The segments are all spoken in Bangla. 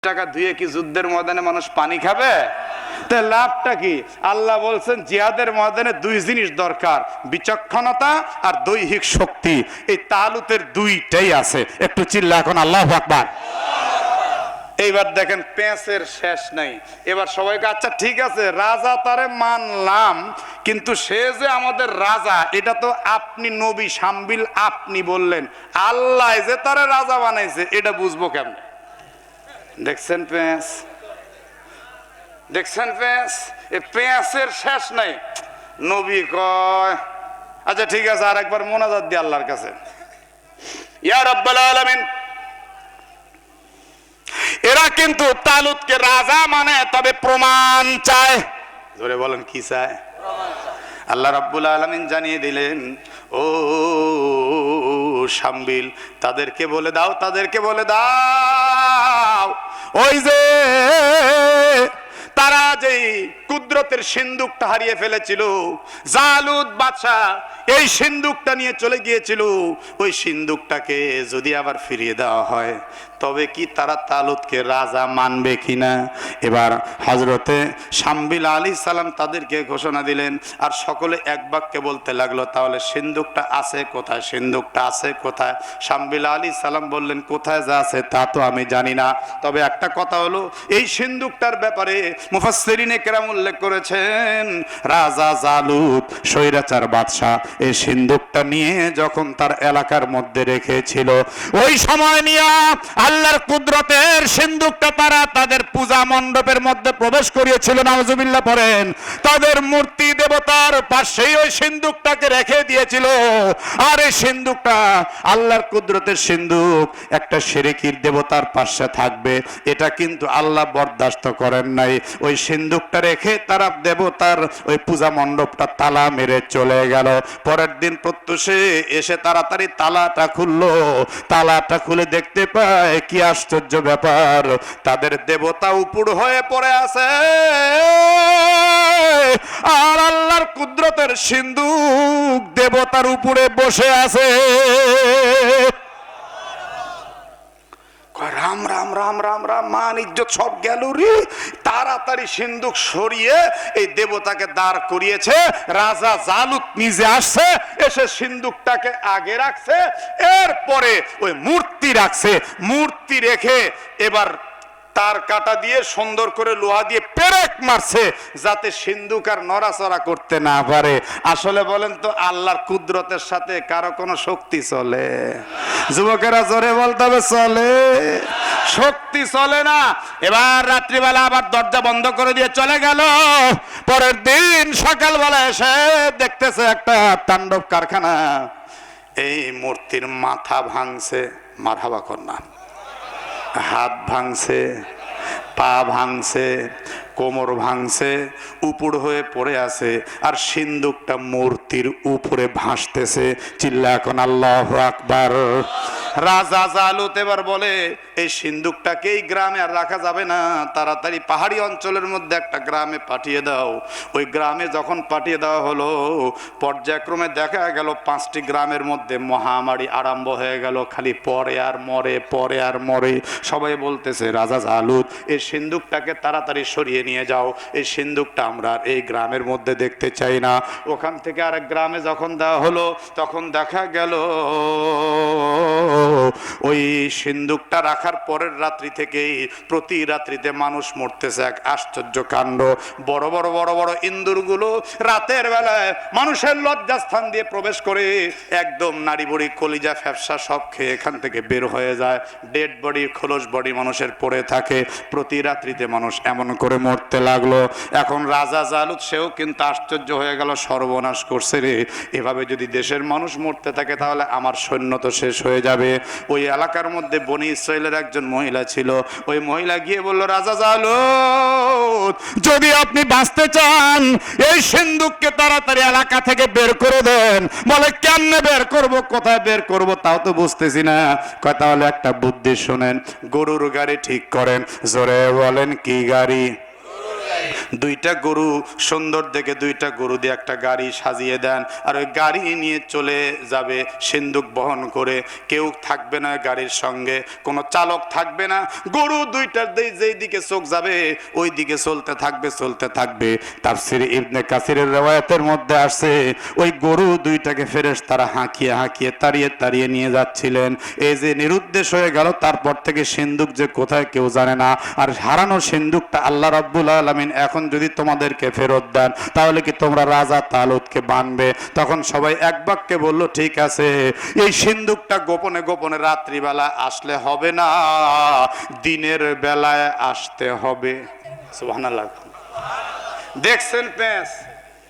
টাকা ধুয়ে কি যুদ্ধের ময়দানে মানুষ পানি খাবে? তে লাভটা কি? আল্লাহ বলছেন জিহাদের ময়দানে দুই জিনিস দরকার, বিচক্ষণতা আর দৈহিক শক্তি। এই তালুতের দুইটাই আছে। একটু চিল্লা এখন আল্লাহু আকবার। এইবার দেখেন পেঁচের শেষ নাই। এবার সবাইকে আচ্ছা ঠিক আছে রাজা তারে মানলাম, কিন্তু সে যে আমাদের রাজা এটা তো আপনি নবী শামবিল আপনি বললেন, আল্লাহ যে তারে রাজা বানাইছে এটা বুঝবো কেমনে? দেখছেন পেঁচ, দেখছেন পেঁচ, এই পেঁচের শেষ নাই। নবী কয় আচ্ছা ঠিক আছে আর একবার মোনাজাত দি আল্লাহর কাছে, ইয়া রাব্বাল আলামিন। এরা কিন্তু তালুতকে রাজা মানে, তবে প্রমাণ চায়। ধরে বলেন কি চায়? আল্লাহ রাব্বুল আলামিন জানিয়ে দিলেন, ও শামবিল তাদেরকে বলে দাও, তাদেরকে বলে দাও ওই যে তারা যেই কুদরতের সিন্দুকটা হারিয়ে ফেলেছিল, জালুত বাদশা এই সিন্দুকটা নিয়ে চলে গিয়েছিল, ওই সিন্দুকটাকে যদি আবার ফিরিয়ে দেওয়া হয় তবে কি তারা তালুতকে রাজা মানবে কিনা? এবার হযরতে শামবিল আলাইহিস সালাম তাদেরকে ঘোষণা দিলেন, আর সকলে এক বাক্যে বলতে লাগলো তাহলে সিন্দুকটা আছে কোথায়, সিন্দুকটা আছে কোথায়? শামবিল আলাইহিস সালাম বললেন কোথায় যা আছে তা তো আমি জানি না, তবে একটা কথা হলো এই সিন্দুকটার ব্যাপারে মুফাসসিরিনে কেরাম উল্লেখ করেছেন, রাজা জালুত স্বৈরাচার বাদশা এই সিন্দুকটা নিয়ে যখন তার এলাকার মধ্যে রেখেছিল, ওই সময় নিয়ে আল্লাহর কুদরতের সিন্দুকটা তারা তাদের পূজা মণ্ডপের মধ্যে প্রবেশ করিয়েছিল। নাউজুবিল্লাহ পড়েন। তাদের মূর্তি দেবতার পাশেই ওই সিন্দুকটাকে রেখে দিয়েছিল। আর এই সিন্দুকটা আল্লাহর কুদরতের সিন্দুক একটা শিরকির দেবতার পাশে থাকবে, এটা কিন্তু আল্লাহ বরদাস্ত করেন নাই। ওই সিন্দুকটা রেখে তারা দেবতার ওই পূজা মণ্ডপটা তালা মেরে চলে গেল। পরের দিন প্রত্যুষে এসে তাড়াতাড়ি তালাটা খুললো, তালাটা খুলে দেখতে পায় কি আশ্চর্য ব্যাপার, তাদের দেবতা উপুড় হয়ে পড়ে আছে আর আল্লাহর কুদরতের সিন্দুক দেবতার উপরে বসে আছে। রাম রাম রাম রাম রাম, মান ইজ্জত সব গেল রে। তাড়াতাড়ি সিন্দুক সরিয়ে এই দেবতাকে দাঁড় করিয়েছে। রাজা জালুত নিজে আসছে, এসে সিন্দুকটাকে আগে রাখছে, এরপরে ওই মূর্তি রাখছে। মূর্তি রেখে এবার তার কাটা দিয়ে সুন্দর করে লোহা দিয়ে পেরেক মারছে যাতে সিন্দুক আর নড়াচড়া করতে না পারে। আসলে বলেন তো আল্লাহর কুদরতের সাথে কারো কোনো শক্তি চলে? যুবকেরা জোরে বলতে হবে চলে? শক্তি চলে না। এবার রাত্রিবেলা আবার দরজা বন্ধ করে দিয়ে চলে গেল। পরের দিন সকালবেলা এসে দেখতেছে একটা তাণ্ডব কারখানা। এই মূর্তির মাথা ভাঙছে, মারহাবা কন্যা, হাত ভাঙছে, পা ভাঙছে, কোমর ভাঙছে, উপুড় হয়ে পড়ে আছে, আর সিন্দুকটা মূর্তির উপরে ভাসতেছে। চিল্লা এখন আল্লাহু আকবার। রাজা জালুত এবার বলে এই সিন্দুকটাকে এই গ্রামে আর রাখা যাবে না, তাড়াতাড়ি পাহাড়ি অঞ্চলের মধ্যে একটা গ্রামে পাঠিয়ে দাও। ওই গ্রামে যখন পাঠিয়ে দেওয়া হলো, পর্যায়ক্রমে দেখা গেল 5টি গ্রামের মধ্যে মহামারী আরম্ভ হয়ে গেল, খালি পরে আর মরে, পরে আর মরে। সবাই বলতেছে রাজা জালুত এই সিন্দুকটাকে তাড়াতাড়ি সরিয়ে নিয়ে যাও, এই সিন্দুকটা আমরা এই গ্রামের মধ্যে দেখতে চাই না। ওখান থেকে আরেক গ্রামে যখন দেওয়া হলো তখন দেখা গেল ওই সিন্দুকটা রাখার পরের রাত্রি থেকেই প্রতি রাত্রিতে মানুষ মরতেছে। এক আশ্চর্য কাণ্ড। বড় বড় বড় বড় ইন্দুরগুলো রাতের বেলায় মানুষের লজ্জাস্থান দিয়ে প্রবেশ করে একদম নাড়ি বড়ি কলিজা ফ্যাপসা সব খেয়ে এখান থেকে বের হয়ে যায়। ডেড বডি, খোলস বডি মানুষের পড়ে থাকে। প্রতি রাত্রিতে মানুষ এমন করে মরতে লাগলো। এখন রাজা জালুত সেও কিন্তু আশ্চর্য হয়ে গেল, সর্বনাশ করছে রে, এভাবে যদি দেশের মানুষ মরতে থাকে তাহলে আমার সৈন্য তো শেষ হয়ে যাবে। ওই এলাকার মধ্যে বনি ইসরাইলের একজন মহিলা ছিল। ওই মহিলা গিয়ে বলল রাজা জালুত যদি আপনি বাঁচতে চান এই সিন্দুককে তাড়াতাড়ি এলাকা থেকে বের করে দেন। বলে কেমনে বের করব, কোথায় বের করব তাও তো বুঝতেছি না। কয় তাহলে একটা বুদ্ধি শোনেন, গরুর গাড়ি ঠিক করেন। জোরে বলেন কি গাড়ি? দুইটা গরু সুন্দর দেখে দুইটা গরু দিয়ে একটা গাড়ি সাজিয়ে দেন, আর ওই গাড়ি নিয়ে চলে যাবে সিন্দুক বহন করে। কেউ থাকবে না গাড়ির সঙ্গে, কোনো চালক থাকবে না। গরু দুইটার যেই দিকে চোখ যাবে ওই দিকে চলতে থাকবে চলতে থাকবে। তাফসীর ইবনে কাসিরের riwayat-এর মধ্যে আসছে ওই গরু দুইটাকে ফেরেশতারা হাঁকিয়ে হাঁকিয়ে তাড়িয়ে তাড়িয়ে নিয়ে যাচ্ছিলেন। এই যে নিরুদ্দেশ হয়ে গেল, তারপর থেকে সিন্দুক যে কোথায় কেউ জানে না। আর হারানো সিন্দুকটা আল্লাহ রাব্বুল আলামিন এখন যদি তোমাদেরকে ফেরত দেন তাহলে কি তোমরা রাজা তালুতকে বানবে? তখন সবাই এক বাক্যে বলল, ঠিক আছে, এই সিন্দুকটা গোপনে গোপনে রাত্রিবেলা আসলে হবে না, দিনের বেলায় আসতে হবে। সুবহানাল্লাহ। দেখছেন পেঁচ,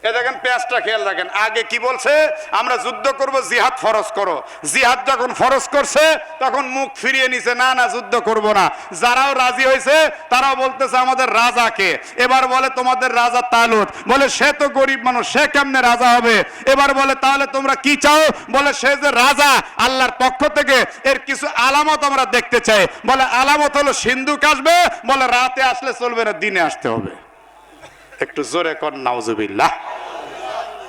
এ দেখেন পেঁচটা খেয়াল রাখেন। আগে কি বলছে? আমরা যুদ্ধ করব, জিহাদ ফরজ করো। জিহাদ যখন ফরজ করছে তখন মুখ ফিরিয়ে নিছে, না না যুদ্ধ করব না। যারাও রাজি হয়েছে তারাও বলতেছে আমাদের রাজাকে। এবার বলে তোমাদের রাজা তালুত, বলে সে তো গরিব মানুষ, সে কেমনে রাজা হবে? এবার বলে তাহলে তোমরা কি চাও? বলে সে যে রাজা আল্লাহর পক্ষ থেকে, এর কিছু আলামত আমরা দেখতে চাই। বলে আলামত হলো সিন্দুক আসবে, বলে রাতে আসলে চলবে না, দিনে আসতে হবে। একটু জোরে কর নাউজুবিল্লাহ।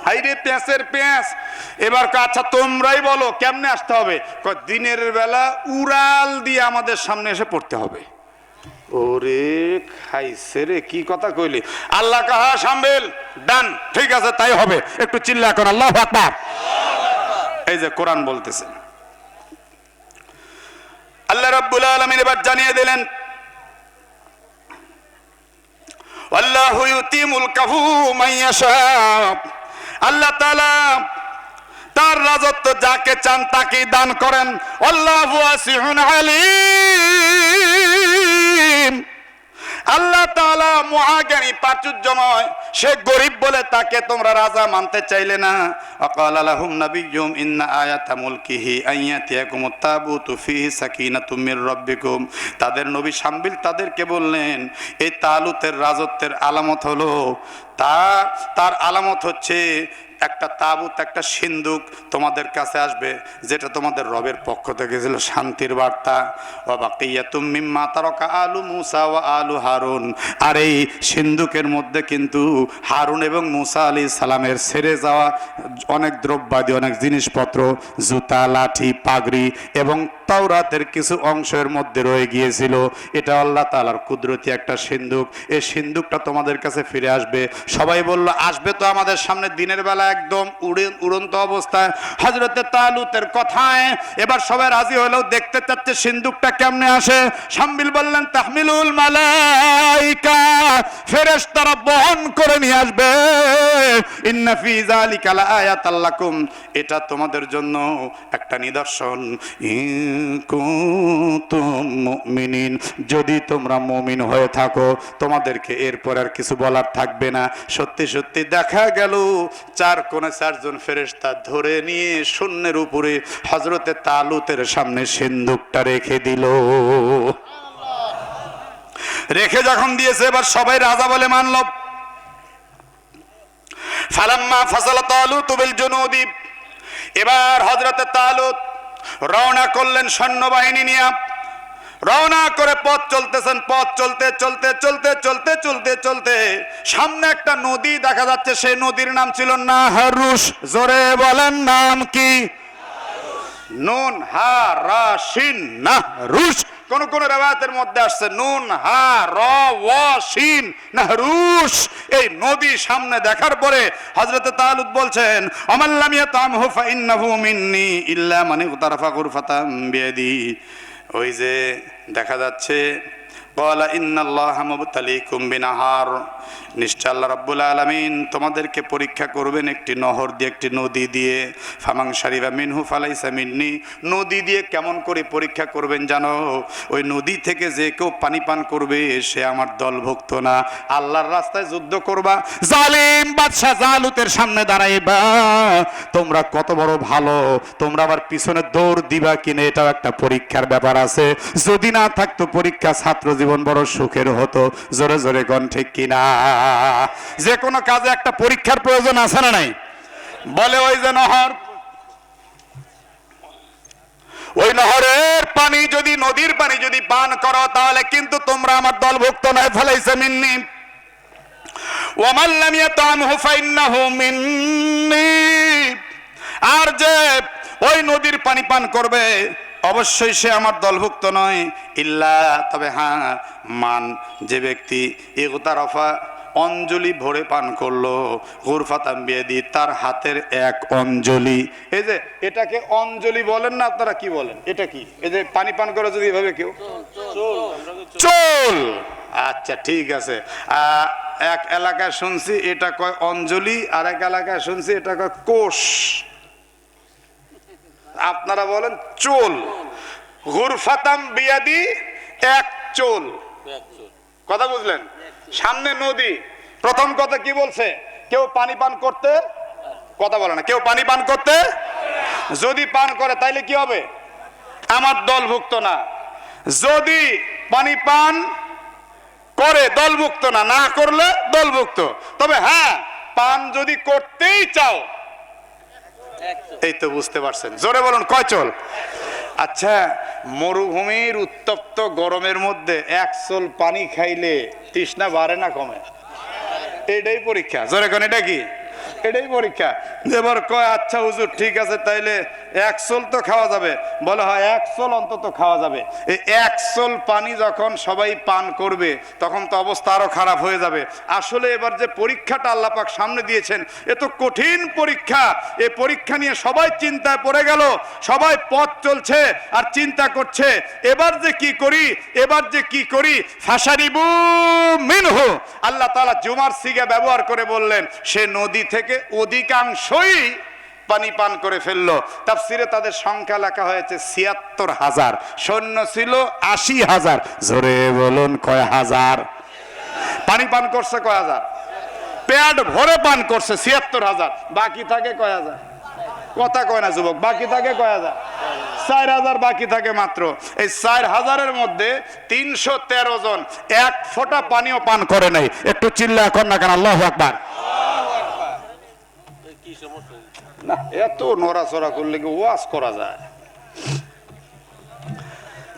হাইরে পেঁচের পেঁচ। এবার আচ্ছা তোমরাই বলো কেমনে আসতে হবে? দিনের বেলা উড়াল দিয়ে আমাদের সামনে এসে পড়তে হবে। ওরে খাইছে রে, কি কথা কইলি? আল্লাহ কাহা সাম্বেল ডান, ঠিক আছে তাই হবে। একটু চিল্লা কর আল্লাহু আকবার। এই যে কোরআন বলতেছে, আল্লাহ রাব্বুল আলামিন এবার জানিয়ে দিলেন, আল্লাহু ইউতিমুল কাহু মাইয়াশা। আল্লাহ তাআলা তার রাজত্ব যাকে চান তাকেই দান করেন। আল্লাহু ওয়াসিউন আলিম। আল্লাহ তাআলা মহাজ্ঞানী, প্রাচুর্যময়। সে গরিব বলে তাকে তোমরা রাজা মানতে চাইলে না। আকালা লাহুম নাবিয়্যুম ইন্না আয়াতা মুলকিহি আইয়াতিয়াকুমুত তাবুতু ফিহি সাকিনাতুম মির রাব্বিকুম। তাদের নবী শামবিল তাদেরকে বললেন, এই তালুতের রাজত্বের আলামত হলো, তার আলামত হচ্ছে একটা তাবুত, একটা সিন্দুক তোমাদের কাছে আসবে, যেটা তোমাদের রবের পক্ষ থেকে ছিল শান্তির বার্তা। ওয়া বাকিয়াতুম মিম্মা তারাকা আলু মুসা ওয়া আলু হারুন। আর এই সিন্দুকের মধ্যে কিন্তু হারুন এবং মুসা আলাইহিস সালামের ছেড়ে যাওয়া অনেক দ্রব্যাদি, অনেক জিনিসপত্র, জুতা, লাঠি, পাগড়ি এবং তাওরাতের কিছু অংশের মধ্যে রয়ে গিয়েছিল। এটা আল্লাহ তাআলার কুদরতি একটা সিন্দুক। এই সিন্দুকটা তোমাদের কাছে ফিরে আসবে। সবাই বলল আসবে তো আমাদের সামনে দিনের বেলা একদম উড়ন্ত অবস্থায়। হযরতে তালুতের কথায় এবার সবাই রাজি হলেও দেখতে চাচ্ছে সিন্দুকটা কেমনে আসে। শামবিল বললেন তাহমিলুল মালাইকা, ফেরেশতারা বহন করে নিয়ে আসবে। ইন্না ফি যালিকা লাআয়াতাল লাকুম, এটা তোমাদের জন্য একটা নিদর্শন। কুনতুম মুমিনিন, যদি তোমরা মুমিন হয়ে থাকো তোমাদেরকে এরপর আর কিছু বলার থাকবে না। সত্যি সত্যি দেখা গেল চার কোণে চারজন ফেরেশতা ধরে নিয়ে শূন্যের উপরে হযরতে তালুতের সামনে সিন্দুকটা রেখে দিল। রেখে যখন দিয়েছে এবার সবাই রাজা বলে মানল। ফালাম্মা ফাসালা তালুত বিল জুনুদি, এবার হযরতে তালুত রওনা করলেন সৈন্যবাহিনী নিয়ে। রওনা করে পথ চলতেছেন। পথ চলতে চলতে চলতে চলতে চলতে চলতে সামনে একটা নদী দেখা যাচ্ছে। সেই নদীর নাম ছিল নাহরুস। জোরে বলেন নাম কি? নুন হা রা শিন, নাহরুস। কোন কোন riwayat-এর মধ্যে আসছে নুন হা র ওয়া শিন, নাহরুস। এই নদী সামনে দেখার পরে হযরতে তালুত বলছেন, আমাল্লাম ইয়াতামহু ফাইন্নাহু মিন্নি ইল্লা মান ইগতারাফা গুরফাতাম বিয়াদি। ওই যে দেখা যাচ্ছে ক্বালা ইন্নাল্লাহা মুবতালিকুম বিনাহার, নিশ্চয় আল্লাহ রাব্বুল আলামিন তোমাদেরকে পরীক্ষা করবেন একটি নহর দিয়ে, একটি নদী দিয়ে। ফামান শারিবা মিনহু ফালাইসা মিন্নি, নদী দিয়ে কেমন করে পরীক্ষা করবেন জানো? ওই নদী থেকে যে কেউ পানি পান করবে সে আমার দলভুক্ত না। আল্লাহর রাস্তায় যুদ্ধ করবা, জালিম বাদশা জালুতের সামনে দাঁড়াইবা, তোমরা কত বড় ভালো, তোমরা আবার পিছনে দৌড় দিবা কিনা এটাও একটা পরীক্ষার ব্যাপার আছে। যদি না থাকতো পরীক্ষা, ছাত্র জীবন বড় সুখের হতো। জোরে জোরে কোন ঠিক কিনা? যে কোনো কাজে একটা পরীক্ষার প্রয়োজন আছে না নাই? বলে ওই যে নহর, ওই নহরের পানি যদি, নদীর পানি যদি পান করো তাহলে কিন্তু তোমরা আমার দলভুক্ত নয়। ফলাইসা মিন্নি, ওয়া মান লাম ইয়াতামহু ফাইন্নাহু মিন্নি, আর যে ওই নদীর পানি পান করবে অবশ্যই সে আমার দলভুক্ত নয়। ইল্লা, তবে হ্যাঁ, মান, যে ব্যক্তি ইগতারাফা অঞ্জলি ভরে পান করলো, গুরফাতাম বিয়াদি, তার হাতের এক অঞ্জলি। এই যে এটাকে অঞ্জলি বলেন না আপনারা, কি বলেন এটা? কি এই যে পানি পান করে যদি এভাবে কেউ চোল, আচ্ছা ঠিক আছে। এক এলাকায় শুনছি এটা কয় অঞ্জলি, আর এক এলাকায় শুনছি এটা কয় কোষ। আপনারা বলেন চোল। গুরফাতাম বিয়াদি, এক চোল। কথা বুঝলেন? সামনে নদী। প্রথম কথা কি বলছে? কেউ পানি পান করতে, কথা বলে না, কেউ পানি পান করতে, যদি পান করে তাইলে কি হবে? আমার দলভুক্ত না। যদি পানি পান করে দলভুক্ত না, না করলে দলভুক্ত। তবে হ্যাঁ, পান যদি করতেই চাও, এই তো বুঝতে পারছেন, জোরে বলুন কয় চোল? আচ্ছা, মরুভূমির উত্তপ্ত গরমের মধ্যে এক চোল পানি খাইলে তৃষ্ণা বাড়ে না কমে? এটাই পরীক্ষা। জোরে কোন এটা কি? এটাই পরীক্ষা। এবার কয় আচ্ছা হুজুর ঠিক আছে, তাইলে এক চোল তো খাওয়া যাবে। বলে হয় এক চোল অন্তত খাওয়া যাবে। এই এক চোল পানি যখন সবাই পান করবে তখন তো অবস্থা আরো খারাপ হয়ে যাবে। আসলে এবার যে পরীক্ষাটা আল্লাহ পাক সামনে দিয়েছেন, এ তো কঠিন পরীক্ষা। এই পরীক্ষা নিয়ে সবাই চিন্তায় পড়ে গেল, সবাই পথ চলছে আর চিন্তা করছে এবার যে কি করি, এবার যে কি করি। ফাশারিবু মিনহু, আল্লাহ তাআলা জুমার সিগা ব্যবহার করে বললেন সে নদী থেকে অধিকাংশই পানি পান করে ফেললো। তাফসিরে তাদের সংখ্যা লেখা হয়েছে ৭৬,০০০। সৈন্য ছিল ৮০,০০০। জোরে বলুন কয় হাজার? পানি পান করছে কয় হাজার? পেট ভরে পান করছে ৭৬,০০০। বাকি থাকে কয় হাজার? কথা কয় না যুবক, বাকি থাকে কয় হাজার? ৪,০০০ বাকি থাকে মাত্র। এই ৪,০০০-এর মধ্যে ৩১৩ জন এক ফোঁটা পানিও পান করে নাই। একটু চিল্লা কর না কেন? আল্লাহু আকবার। না, এত নড়াচড়া করলে কি ওয়াজ করা যায়?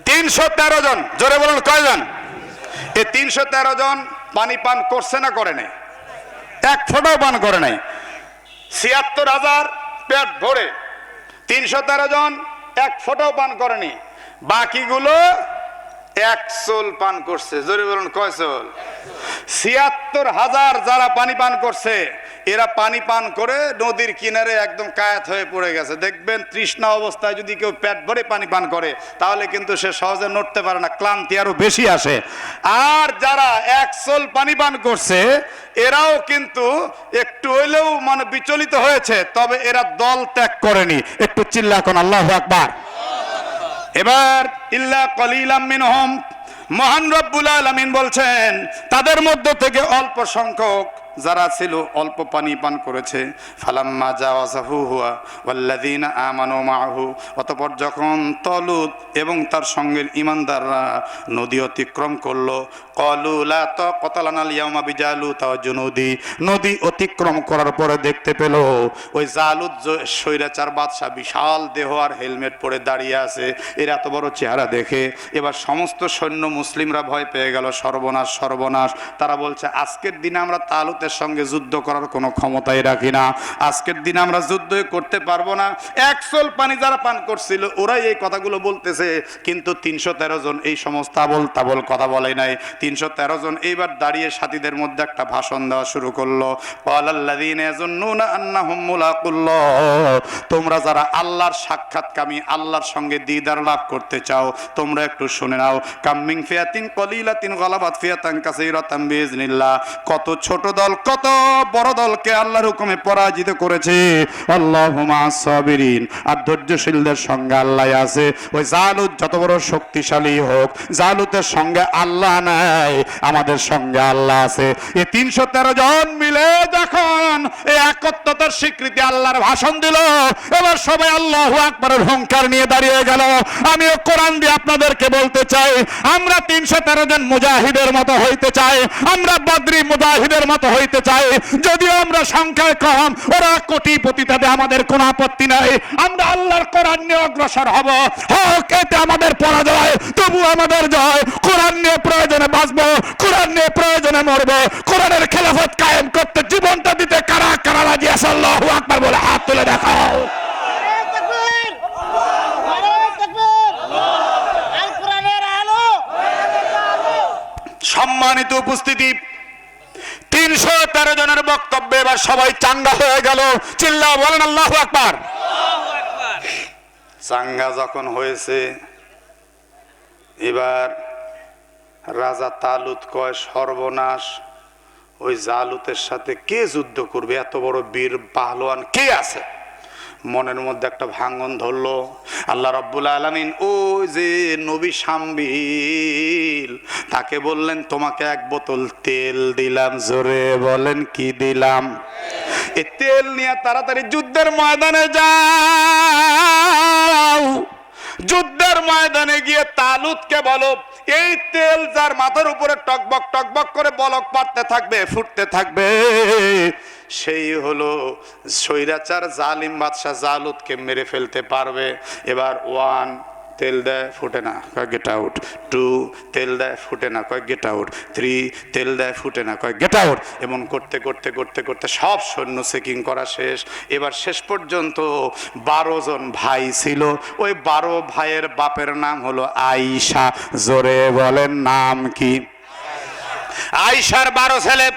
৩১৩ জন। জোরে বলুন কয়জন? এই ৩১৩ জন পানি পান করছে না করে নাই? এক ফোঁটাও পান করে নাই। ৭৬,০০০ পেট ভরে, ৩১৩ জন এক ফোঁটাও পান করেনি। বাকিগুলো এক চোল পান করছে। জোরে বলুন কয় চোল? ৭৬,০০০ যারা পানি পান করছে, এরা পানি পান করে নদীর কিনারে একদম কায়াত হয়ে পড়ে গেছে। দেখবেন তৃষ্ণা অবস্থায় যদি কেউ পেট ভরে পানি পান করে তাহলে কিন্তু সে সহজে নড়তে পারে না, ক্লান্তি আরো বেশি আসে। আর যারা এক চোল পানি পান করছে এরাও কিন্তু একটু হইলেও মানে বিচলিত হয়েছে, তবে এরা দল ত্যাগ করেনি। একটু চিল্লা কোন আল্লাহু আকবার। এবার ইল্লা কলিলাম মিনহুম, মহান রব্বুল আলামিন বলছেন তাদের মধ্য থেকে অল্প সংখ্যক যারা ছিল অল্প পানি পান করেছে। ফালাম্মা জাওয়াজাহু হুয়া ওয়াল্লাযীনা আমানু মাআহু, অতঃপর যখন তলুত এবং তার সঙ্গের ঈমানদাররা নদী অতিক্রম করলো, ক্বালু লা তাকাতা লানাল ইয়াওমা বিজালুত ওয়া জুনুদি, নদী অতিক্রম করার পরে দেখতে পেল ওই জালুত স্বৈরাচার বাদশা বিশাল দেহ আর হেলমেট পরে দাঁড়িয়ে আছে। এর এত বড় চেহারা দেখে এবার সমস্ত সৈন্য মুসলিমরা ভয় পেয়ে গেল। সর্বনাশ সর্বনাশ। তারা বলছে আজকের দিনে আমরা তালুতের সঙ্গে যুদ্ধ করার কোনো ক্ষমতাই রাখি না, আজকের দিনে আমরা যুদ্ধই করতে পারবো না। এক চোল পানি যারা পান করছিল ওরাই এই কথাগুলো বলতেছে, কিন্তু ৩১৩ জন এই সমস্ত আবল তাবল কথা বলে নাই। ৩১৩ জন এইবার দাঁড়িয়ে সাথীদের মধ্যে একটা ভাষণ দেওয়া শুরু করলো। ক্বালাল্লাযীনা ইয়াযুন্নুনা আন্নাহুম মুলাকুল্লাহ, তোমরা যারা আল্লাহর সাক্ষাৎকামী, আল্লাহর সঙ্গে দিদার লাভ করতে চাও, তোমরা একটু শুনে নাও। কাম মিন ফিয়াতিন কলিলাতিন গালাবাত ফিয়াতান কাসীরাতান বিইজনিল্লাহ, কত ছোট দল কত বড় দলকে আল্লাহর হুকুমে পরাজিত করেছে। আল্লাহু মা'আস সাবিরিন, আর ধৈর্যশীলদের সঙ্গে আল্লাহ আছে। ওই জালুত যত বড় শক্তিশালী হোক, জালুতের সঙ্গে আল্লাহ নাই, আমাদের সঙ্গে আল্লাহ আছে। এই ৩১৩ জন মিলে যখন এই একত্বতার স্বীকৃতি আল্লাহর ভাষণ দিল, এবার সবাই আল্লাহু আকবারের হুঙ্কার নিয়ে দাঁড়িয়ে গেল। আমিও কোরআন দিয়ে আপনাদেরকে বলতে চাই, আমরা ৩১৩ জন মুজাহিদের মতো হইতে চাই, আমরা বদরি মুজাহিদের মতো হইতে চাই। যদিও আমরা সংখ্যায় কম, ওরা কোটিপতি, তাতে আমাদের কোনো আপত্তি নাই। আমরা আল্লাহর কোরআন নিয়ে অগ্রসর হব। হোক এতে আমাদের পরাজয়, তবু আমাদের জয়। কোরআন নিয়ে প্রয়োজনে বাঁচবো, কোরআন নিয়ে প্রয়োজনে মরবো, কোরআনের খেলাফত কায়েম সম্মানিত উপস্থিতি, 313 জনের বক্তব্যে এবার সবাই চাঙ্গা হয়ে গেল। চিল্লা বলেন আল্লাহু আকবার। চাঙ্গা যখন হয়েছে, এবার রাজা তালুত কয় সর্বনাশ, ওই জালুতের সাথে কে যুদ্ধ করবে? এত বড় বীর পাহলোয়ান কে আছে? মনের মধ্যে একটা ভাঙন ধরলো। আল্লাহ রাব্বুল আলামিন ওই যে নবী শামবিল, তাকে বললেন তোমাকে এক বোতল তেল দিলাম। জোরে বলেন কি দিলাম? এই তেল নিয়ে তাড়াতাড়ি যুদ্ধের ময়দানে যাও। যুদ্ধের ময়দানে গিয়ে তালুতকে বলো, এই তেল যার মাথার উপরে টকবক টকবক করে বলক পাড়তে থাকবে, ফুটতে থাকবে, সেই হলো স্বৈরাচার জালিম বাদশাহ জালুতকে মেরে ফেলতে পারবে। এবার 1 তেল দেয় ফুটে না, কয় গেট আউট। 2 তেল দেয় ফুটে না, কয় গেট আউট। 3 তেল দেয় ফুটে না, কয় গেট আউট। এমন করতে করতে করতে করতে সব সৈন্য চেকিং করা শেষ। এবার শেষ পর্যন্ত 12 জন ভাই ছিল। ওই 12 ভাইয়ের বাপের নাম হলো আয়েশা। জোরে বলেন নাম কি? আয়েশার 12 ছেলে।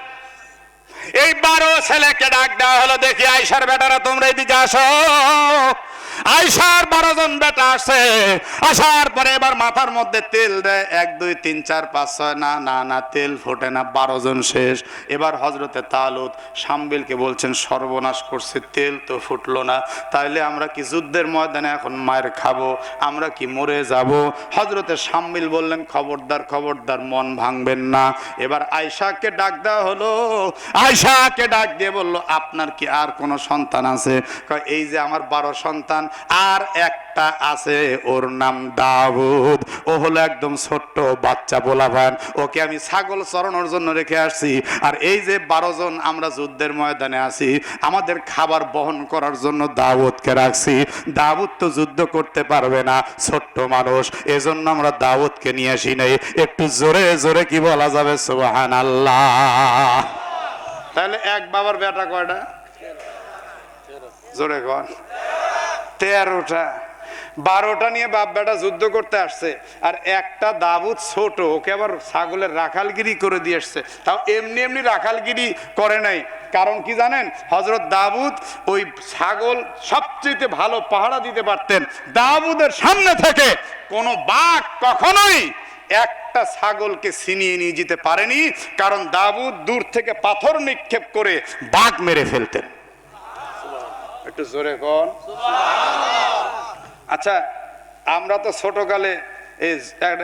এই 12 ছেলেকে ডাক দেওয়া হলো, দেখি আয়েশার বেটারা তোমরা এদিকে আসো। আয়েশার 12 জন বেটা আসে। আসার পরে এবার মাথার মধ্যে তেল দেয়, 1 2 3 4 5 6, না না না তেল ফোটে না, 12 জন শেষ। এবার হযরতে তালুত শামবিলকে বলছেন সর্বনাশ করছে, তেল তো ফুটলো না, তাইলে আমরা কি যুদ্ধের ময়দানে এখন মায়ের খাবো? আমরা কি মরে যাব? হযরতে শামবিল বললেন খবরদার খবরদার, মন ভাঙবেন না। এবার আয়েশাকে ডাক দেওয়া হলো। আয়েশাকে ডাক দিয়ে বলল, আপনার কি আর কোনো সন্তান আছে? কয় এই যে আমার 12 সন্তান, আর একটা আছে, ওর নাম দাউদ। ও হলো একদম ছোট্ট বাচ্চা পোলাপান, ওকে আমি ছাগল চরানোর জন্য রেখে আসছি। আর এই যে 12 জন আমরা যুদ্ধের ময়দানে আছি, আমাদের খাবার বহন করার জন্য দাউদকে রাখছি। দাউদ তো যুদ্ধ করতে পারবে না, ছোট্ট মানুষ, এজন্য আমরা দাউদকে নিয়ে আসি নাই। একটু জোরে জোরে কি বলা যাবে? সুবহানাল্লাহ। তাহলে এক বাবার বেটা কয়টা? জোরে কন। 13টা। 12টা নিয়ে বাপ বেটা যুদ্ধ করতে আসছে, আর একটা দাউদ ছোট, ওকে আবার ছাগলের রাখালগিরি করে দিয়ে আসছে। তাও এমনি এমনি রাখালগিরি করে নাই, কারণ কি জানেন? হযরত দাউদ ওই ছাগল সবচেয়ে ভালো পাহারা দিতে পারতেন। দাউদের সামনে থেকে কোনো বাঘ কখনোই একটা ছাগলকে ছিনিয়ে নিয়ে যেতে পারেনি, কারণ দাউদ দূর থেকে পাথর নিক্ষেপ করে বাঘ মেরে ফেলতেন। একটু জোরে কোন। আচ্ছা, আমরা তো ছোটকালে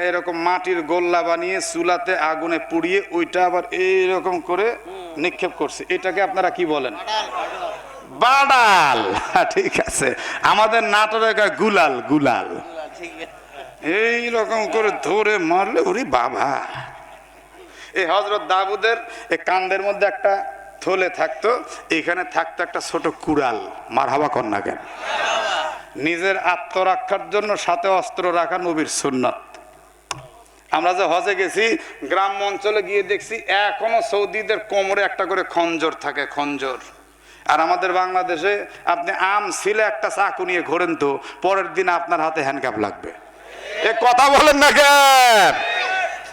এরকম মাটির গোল্লা বানিয়ে চুলাতে আগুনে পুড়িয়ে ওইটা আবার এইরকম করে নিক্ষেপ করছি, এটাকে আপনারা কি বলেন? বাডাল। ঠিক আছে, আমাদের নাটোরে গুলাল। গুলাল এইরকম করে ধরে মারলে ওরে বাবা। এই হযরত দাউদের এই কান্দের মধ্যে একটা থলে থাকতো, এখানে থাকতো একটা ছোট কুড়াল। মারহাবা কন্যা কেন? নিজের আত্মরক্ষার জন্য সাথে অস্ত্র রাখা নবীর সুন্নাত। আমরা যে হজে গেছি, গ্রাম অঞ্চলে গিয়ে দেখছি এখনো সৌদিদের কোমরে একটা করে খঞ্জর থাকে, খঞ্জর। আর আমাদের বাংলাদেশে আপনি আম ছিলে একটা চাকু নিয়ে ঘোরেন তো, পরের দিন আপনার হাতে হ্যান্ডকাপ লাগবে। এ কথা বলেন না কেন?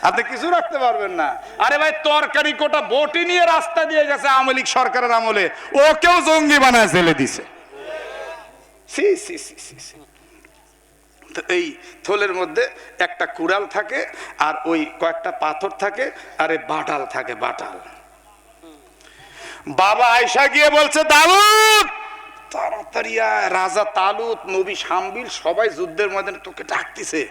আপনি কিছু রাখতে পারবেন না। আরে ভাই, তরকারি কোটা বটি নিয়ে রাস্তা দিয়ে গেছে আওয়ামী লীগ সরকারের আমলে, ওকেও জঙ্গি বানায় জেলে দিছে। এই থলের মধ্যে একটা কুড়াল থাকে, আর ওই কয়েকটা পাথর থাকে, আর এই বাটাল থাকে, বাটাল। বাবা আয়েশা গিয়ে বলছে, দাউদ তাড়াতাড়ি আয়, রাজা তালুত, নবী শামবিল সবাই যুদ্ধের ময়দানে তোকে ডাকতেছে।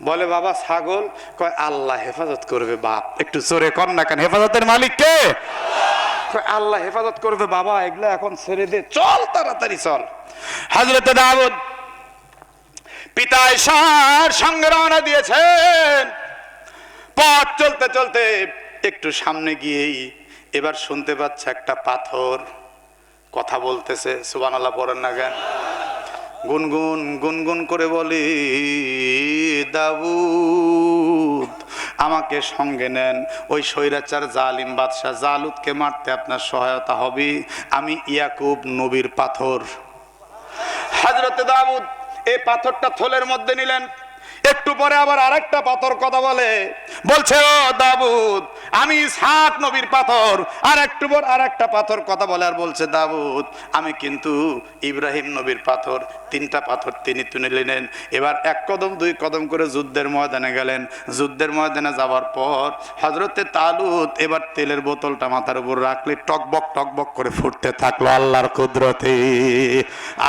বলে বাবা ছাগল? কয় আল্লাহ হেফাজত করবে। বাপ একটু জোরে কর না কেন? হেফাজতের মালিক কে? আল্লাহ হেফাজত করবে বাবা, এগুলা এখন ছেড়ে দে, চল তাড়াতাড়ি চল। হযরত দাউদ পিতা আয়েশার সঙ্গে রওনা দিয়েছেন। পথ চলতে চলতে একটু সামনে গিয়েই এবার শুনতে পাচ্ছে একটা পাথর কথা বলতেছে। সুবহানাল্লাহ পড়েন না কেন? গুনগুন গুনগুন করে বলি, দাউদ আমাকে সঙ্গে নেন, ওই স্বৈরাচার জালিম বাদশাহ জালুতকে মারতে আপনার সহায়তা হবে। আমি ইয়াকুব নবীর পাথর। হযরত দাউদ এই পাথরটা থলের মধ্যে নিলেন। একটু পরে আবার আরেকটা পাথর কথা বলছে ও দাউদ আমি ইসহাক নবীর পাথর। আর একটু পর আরেকটা পাথর কথা বলে আর বলছে দাউদ আমি কিন্তু ইব্রাহিম নবীর পাথর। তিনটা পাথর তিনি তুলে নিলেন। এবার এক কদম দুই কদম করে যুদ্ধের ময়দানে গেলেন। যুদ্ধের ময়দানে যাওয়ার পর হযরতে তালুত এবার তেলের বোতলটা মাথার উপর রাখলে টকবক টকবক করে ফুটতে থাকলো আল্লাহর কুদরতে।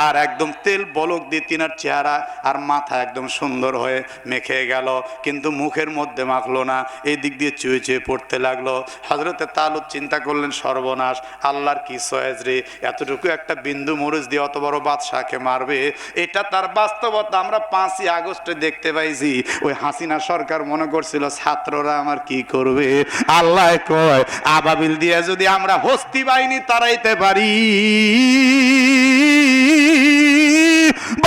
আর একদম তেল বলক দিয়ে তিনার চেহারা আর মাথা একদম সুন্দর হয়ে মেখে গেল, কিন্তু মুখের মধ্যে মাখলো না, এই দিক দিয়ে চুয়ে চুয়ে পড়তে লাগলো। হযরতে তালুত চিন্তা করলেন সর্বনাশ, আল্লাহর কি সয়েজ রে, এতটুকু একটা বিন্দু মরিচ দিয়ে অত বড় বাদশাকে মারবে। এটা তার বাস্তবতা আমরা 5ই আগস্টে দেখতে পাইছি। ওই হাসিনা সরকার মনে করছিল ছাত্ররা আমার কি করবে। আল্লাহ কয় আবাবিল দিয়ে যদি আমরা হস্তি বাহিনী তাড়াইতে পারি,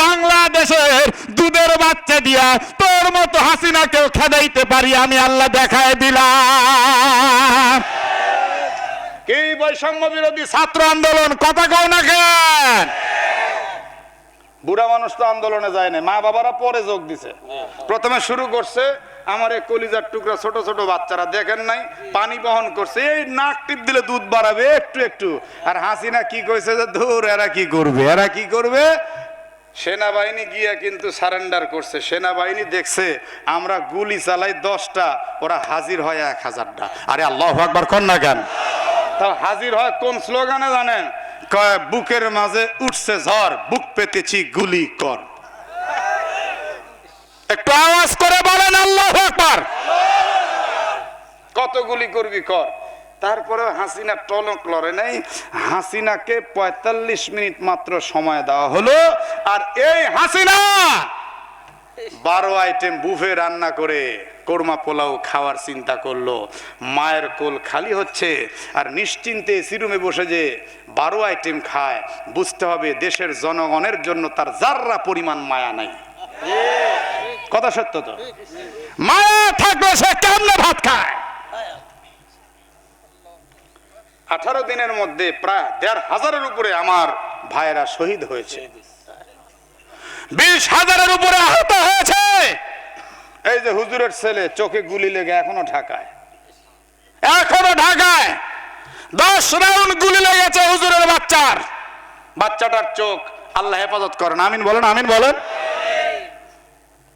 বাংলাদেশের দুধের বাচ্চা দিয়া তোর মতো হাসিনাকেও খেদাইতে পারি আমি, আল্লাহ দেখায় দিলাম। কি বৈষম্য বিরোধী ছাত্র আন্দোলন, কথা কও না কেন? বুড়া মানুষ তো আন্দোলনে যায় না, মা বাবারা পরে যোগ দিছে। প্রথমে শুরু করছে আমার এই কলিজার টুকরা ছোট ছোট বাচ্চারা, দেখেন নাই পানি বহন করছে, এই নাক টিপ দিলে দুধ বাড়াবে একটু একটু। আর হাসিনা কি কইছে যে ধুর এরা কি করবে, এরা কি করবে। সেনাবাহিনী গিয়া কিন্তু সারেন্ডার করছে। সেনাবাহিনী দেখছে আমরা গুলি চালাই 10টা, ওরা হাজির হয় 1000টা। আরে আল্লাহু আকবার কোন না কেন? তাও হাজির হয় কোন স্লোগানে জানেন? কয় বুকের মাঝে উঠছে ঝড়, বুক পেতেছি গুলি কর। একটু আওয়াজ করে বলেন আল্লাহু আকবার। কত গুলি করবি কর। তারপরে হাসিনা টনক লড়ে নাই। হাসিনাকে 45 মিনিট মাত্র সময় দেওয়া হলো। আর এই হাসিনা 12 আইটেম বুফে রান্না করে কোরমা পোলাও খাওয়ার চিন্তা করলো। মায়ের কোল খালি হচ্ছে আর নিশ্চিন্তে সিরুমে বসে যে 12 আইটেম খায়, বুঝতে হবে দেশের জনগণের জন্য তার যাররা পরিমাণ মায়া নাই। কথা সত্য তো? মায়া থাকলে সে কেমনে ভাত খায়? 18 দিনের মধ্যে প্রায় 1500-এর উপরে আমার ভাইয়েরা শহীদ হয়েছে, 20,000-এর উপরে আহত হয়েছে। এই যে হুজুরের ছেলে চোখে গুলি লেগে এখনো ঢাকায়, 10 রাউন্ড গুলি লেগেছে হুজুরের বাচ্চাটার চোখ। আল্লাহ হেফাজত করেন, আমিন বলেন, আমিন বলেন।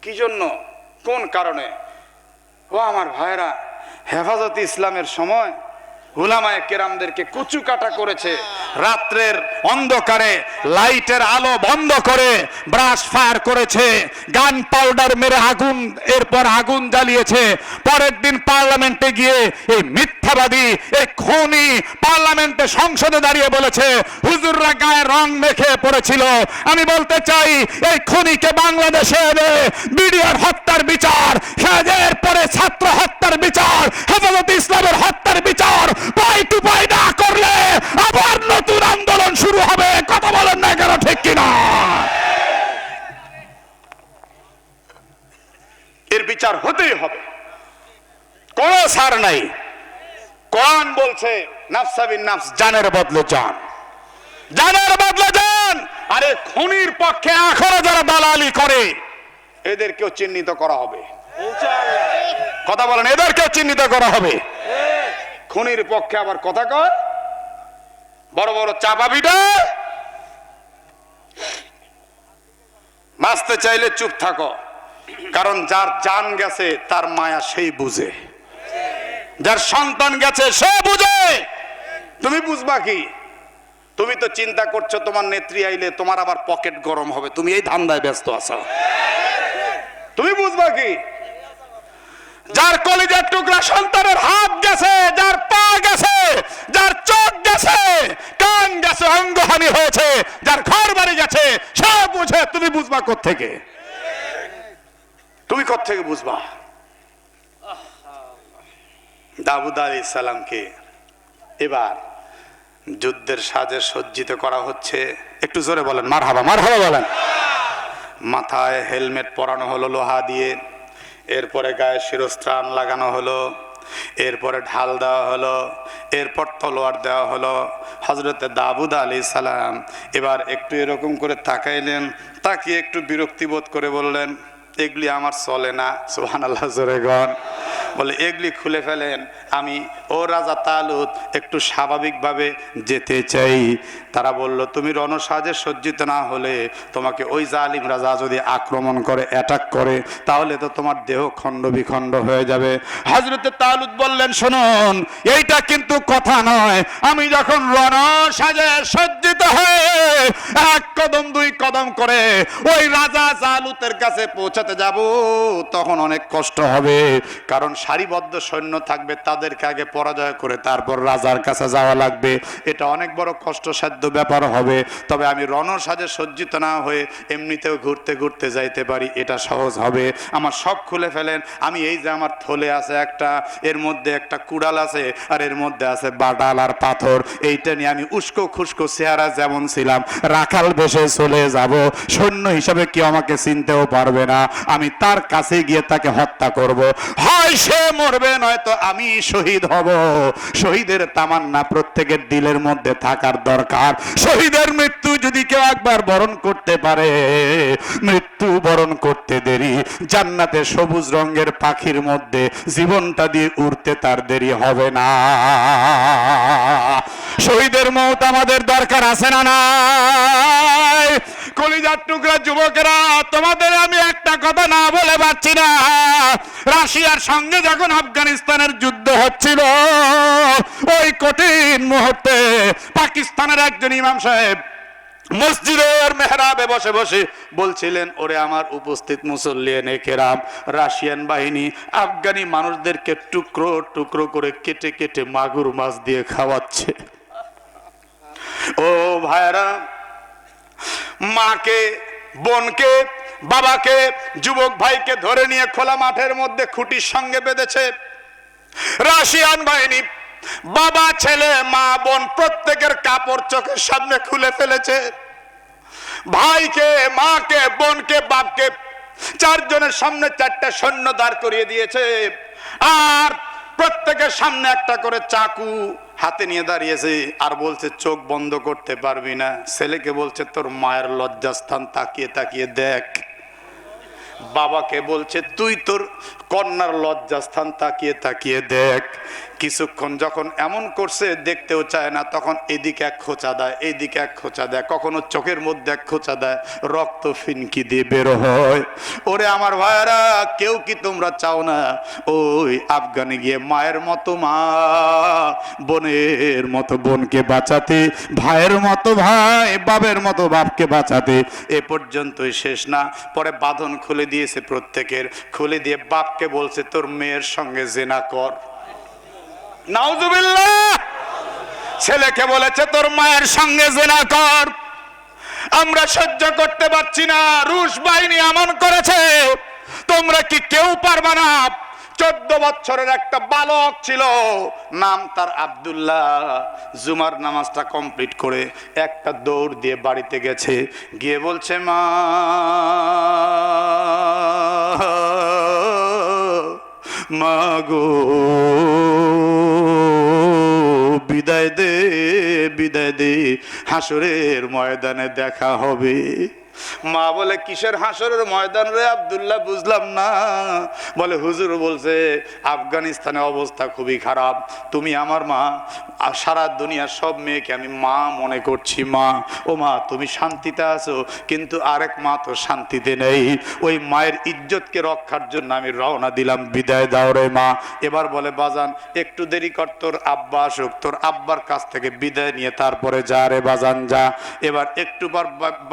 কি জন্য, কোন কারণে? ও আমার ভাইরা, হেফাজতে ইসলামের সময় উলামায়ে কেরামদেরকে কুচু কাটা করেছে। রাত্রের অন্ধকারে লাইটের আলো বন্ধ করে ব্রাশ ফায়ার করেছে, গান পাউডার মেরে আগুন, এরপর আগুন জ্বালিয়েছে। পরের দিন পার্লামেন্টে গিয়ে এই মিথ্যাবাদী, এই খুনি পার্লামেন্টে সংসদে দাঁড়িয়ে বলেছে হুজুররা গায়ে রং মেখে পড়েছিল। আমি বলতে চাই এই খুনিকে বাংলাদেশে এনে বিডিআর হত্যার বিচার, এর পরে ছাত্র হত্যার বিচার, হেফাজতে ইসলামের হত্যার বিচার পাই টু পাই না করলে আবার নতুন আন্দোলন শুরু হবে। কথা বলেন না কেন, ঠিক কিনা? এর বিচার হতেই হবে, কোন ছাড় নাই। কোরআন বলছে নাফসা বিন নাফস, জানের বদলে জান, জানের বদলে জান। আরে খুনির পক্ষে এখনো যারা দালালি করে এদেরকেও চিহ্নিত করা হবে ইনশাআল্লাহ। কথা বলেন, এদেরকেও চিহ্নিত করা হবে। খুনির পক্ষে আবার কথা কয় বড় বড় চাপাবিটা। বাঁচতে চাইলে চুপ থাকো, কারণ যার জান গেছে তার মায়া সেই বুঝে, যার সন্তান গেছে সে বুঝে। তুমি বুঝবা কি? তুমি তো চিন্তা করছো তোমার নেত্রী আইলে তোমার আবার পকেট গরম হবে, তুমি এই ধান্দায় ব্যস্ত আছো। তুমি বুঝবা কি? যার কলিজার টুকরা সন্তানের হাত গেছে, যার পা গেছে, যার চোখ গেছে, কান গেছে, অঙ্গহানি হয়েছে, যার ঘর বাড়ি গেছে, সব বুঝে। তুমি বুঝবা কোত্থেকে? তুমি কোত্থেকে বুঝবা? দাউদ আলাইহিস সালামকে এবার যুদ্ধের সাজে সজ্জিত করা হচ্ছে। একটু জোরে বলেন মারহাবা, মারহাবা বলেন। মাথায় হেলমেট পরানো হলো লোহা দিয়ে, এরপরে গায়ে শিরস্ত্রাণ লাগানো হলো, এরপরে ঢাল দেওয়া হলো, এরপর তলোয়ার দেওয়া হলো। হযরতে দাউদ আলাইহিস সালাম এবার একটু এরকম করে তাকাইলেন, তাকিয়ে একটু বিরক্তি বোধ করে বললেন এগুলি আমার চলে না, সুবহানাল্লাহ জোরে গন। বলে এগুলি খুলে ফেলেন, আমি ও রাজা তালুত একটু স্বাভাবিকভাবে যেতে চাই। তারা বলল তুমি রণসাজে সজ্জিত না হলে, তোমাকে ওই জালিম রাজা যদি আক্রমণ করে, অ্যাটাক করে, তাহলে তো তোমার দেহ খণ্ড বিখণ্ড হয়ে যাবে। হযরতে তালুত বললেন শুনুন, এইটা কিন্তু কথা নয়, আমি যখন রণসাজে সজ্জিত হয়ে এক কদম দুই কদম করে ওই রাজা জালুতের কাছে পৌঁছাতে যাব, তখন অনেক কষ্ট হবে, কারণ সারিবদ্ধ সৈন্য থাকবে, তাদেরকে আগে পরাজয় করে তারপর রাজার কাছে যাওয়া লাগবে, এটা অনেক বড় কষ্টসাধ্য ব্যাপার হবে। তবে আমি রণসাজে সজ্জিত না হয়ে এমনিতেও ঘুরতে ঘুরতে যাইতে পারি, এটা সহজ হবে। আমার সব খুলে ফেলেন, আমি এই যে আমার থলে আছে একটা, এর মধ্যে একটা কুড়াল আছে, আর এর মধ্যে আছে বাটাল আর পাথর, এইটা নিয়ে আমি উস্কো খুস্কো চেহারা যেমন ছিলাম রাখাল বেশে চলে যাব, সৈন্য হিসাবে কেউ আমাকে চিনতেও পারবে না, আমি তার কাছে গিয়ে তাকে হত্যা করব, হয় সে মরবে নয়তো আমি শহীদ হব। শহীদের তামান্না প্রত্যেকের দিলের মধ্যে থাকার দরকার। শহীদের মৃত্যু যদি কেউ একবার বরণ করতে পারে, মৃত্যু বরণ করতে দেরি, জান্নাতে সবুজ রঙের পাখির মধ্যে জীবনটা দিয়ে উড়তে তার দেরি হবে না। শহীদের মওত আমাদের দরকার আছে না নাই? কলিজার টুকরা যুবকেরা, তোমাদের আমি একটা কথা না বলে পাচ্ছি না। রাশিয়ার সঙ্গে যখন আফগানিস্তানের যুদ্ধ হচ্ছিল, ওই কঠিন মুহূর্তে পাকিস্তানের একজন ইমাম সাহেব মসজিদের মেহরাবে বসে বসে বলছিলেন, ওরে আমার উপস্থিত মুসল্লিয়ানে কেরাম, রাশিয়ান বাহিনী আফগানি মানুষদেরকে টুকরো টুকরো করে কেটে কেটে মাগুর মাছ দিয়ে খাওয়াচ্ছে। ও ভাইরা, মাকে, বোনকে, বাবাকে, যুবক ভাইকে ধরে নিয়ে খোলা মাঠের মধ্যে খুঁটির সঙ্গে বেঁধেছে রাশিয়ান বাহিনী। বাবা, ছেলে, মা, বোন প্রত্যেকের কাপড় চোখের সামনে খুলে ফেলেছে। ভাইকে, মাকে, বোনকে, বাপকে চারজনের সামনে চারটা সৈন্য দাঁড় করিয়ে দিয়েছে, আর প্রত্যেকের সামনে একটা করে চাকু হাতে নিয়ে দাঁড়িয়েছে, আর বলছে চোখ বন্ধ করতে পারবি না। ছেলেকে বলছে তোর মায়ের লজ্জাস্থান তাকিয়ে তাকিয়ে দেখ। বাবাকে বলছে তুই তোর কন্যার লজ্জাস্থান তাকিয়ে তাকিয়ে দেখ। কিছুক্ষণ যখন এমন করছে দেখতেও চায় না, তখন এদিকে এক খোঁচা দেয়, এইদিকে এক খোঁচা দেয়, কখনো চোখের মধ্যে এক খোঁচা দেয়, রক্ত ফিনকি দিয়ে বের হয়। ওরে আমার ভাইয়েরা, কেউ কি তোমরা চাও না ওই আফগানে গিয়ে মায়ের মতো মা, বোনের মতো বোনকে বাঁচাতে, ভাইয়ের মতো ভাই, বাবের মতো বাপকে বাঁচাতে? এ পর্যন্তই শেষ না, পরে বাঁধন খুলে দিয়েছে প্রত্যেকের, খুলে দিয়ে বাপকে বলছে তোর মেয়ের সঙ্গে জিনা কর। নাউজুবিল্লাহ। ছেলেকে বলেছে তোর মায়ের সঙ্গে জিনা কর। আমরা সহ্য করতে পারছি না, রুশ বাহিনী এমন করেছে, তোমরা কি কেউ পারবা না? 14 বছরের একটা বালক ছিল, নাম তার আব্দুল্লাহ। জুমার নামাজটা কমপ্লিট করে একটা দৌড় দিয়ে বাড়িতে গেছে, গিয়ে বলছে মা, মা গো বিদায় দে, বিদায় দে, হাসরের ময়দানে দেখা হবে। মা বলে কিসের হাসরের ময়দান রে আব্দুল্লাহ, বুঝলাম না। বলে হুজুর বলছে আফগানিস্তানের অবস্থা খুবই খারাপ, তুমি আমার মা, আর সারা দুনিয়ার সব মেয়েকে আমি মা মনে করছি মা। ও মা, তুমি শান্তিতে আছো, কিন্তু আরেক মা তো শান্তিতে নেই। ওই মায়ের ইজ্জতকে রক্ষার জন্য আমি রওনা দিলাম, বিদায় দাও রে মা। এবার বলে বাজান একটু দেরি কর, তোর আব্বা আসুক, তোর আব্বার কাছ থেকে বিদায় নিয়ে তারপরে যা রে বাজান যা। এবার একটু পর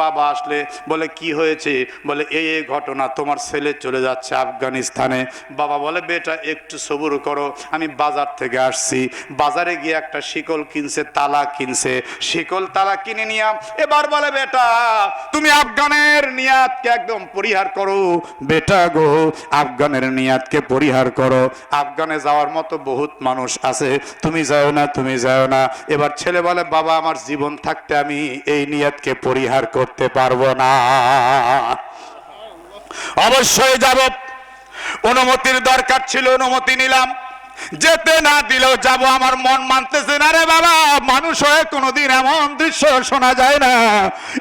বাবা আসলে বলে কি হয়েছে? বলে এই ঘটনা, তোমার ছেলে চলে যাচ্ছে আফগানিস্তানে। বাবা বলে বেটা একটু সবুর করো, আমি বাজার থেকে আসছি। বাজারে গিয়ে একটা শিকল কিনছে, তালা কিনছে, শিকল তালা কিনে নিয়ে এবার বলে বেটা তুমি আফগানের নিয়াতকে একদম পরিহার করো। বেটা গো, আফগানের নিয়াতকে পরিহার করো, আফগানে যাওয়ার মতো বহুত মানুষ আছে, তুমি যাও না, তুমি যাও না। এবার ছেলে বলে বাবা আমার জীবন থাকতে আমি এই নিয়াতকে পরিহার করতে পারবো না, অবশ্যই যাব। অনুমতির দরকার ছিল, অনুমতি নিলাম। যেতে না দিলেও যাব, আমার মন মানতেছে না রে বাবা। মানুষ হয়ে কোনোদিন এমন দৃশ্য শোনা যায় না।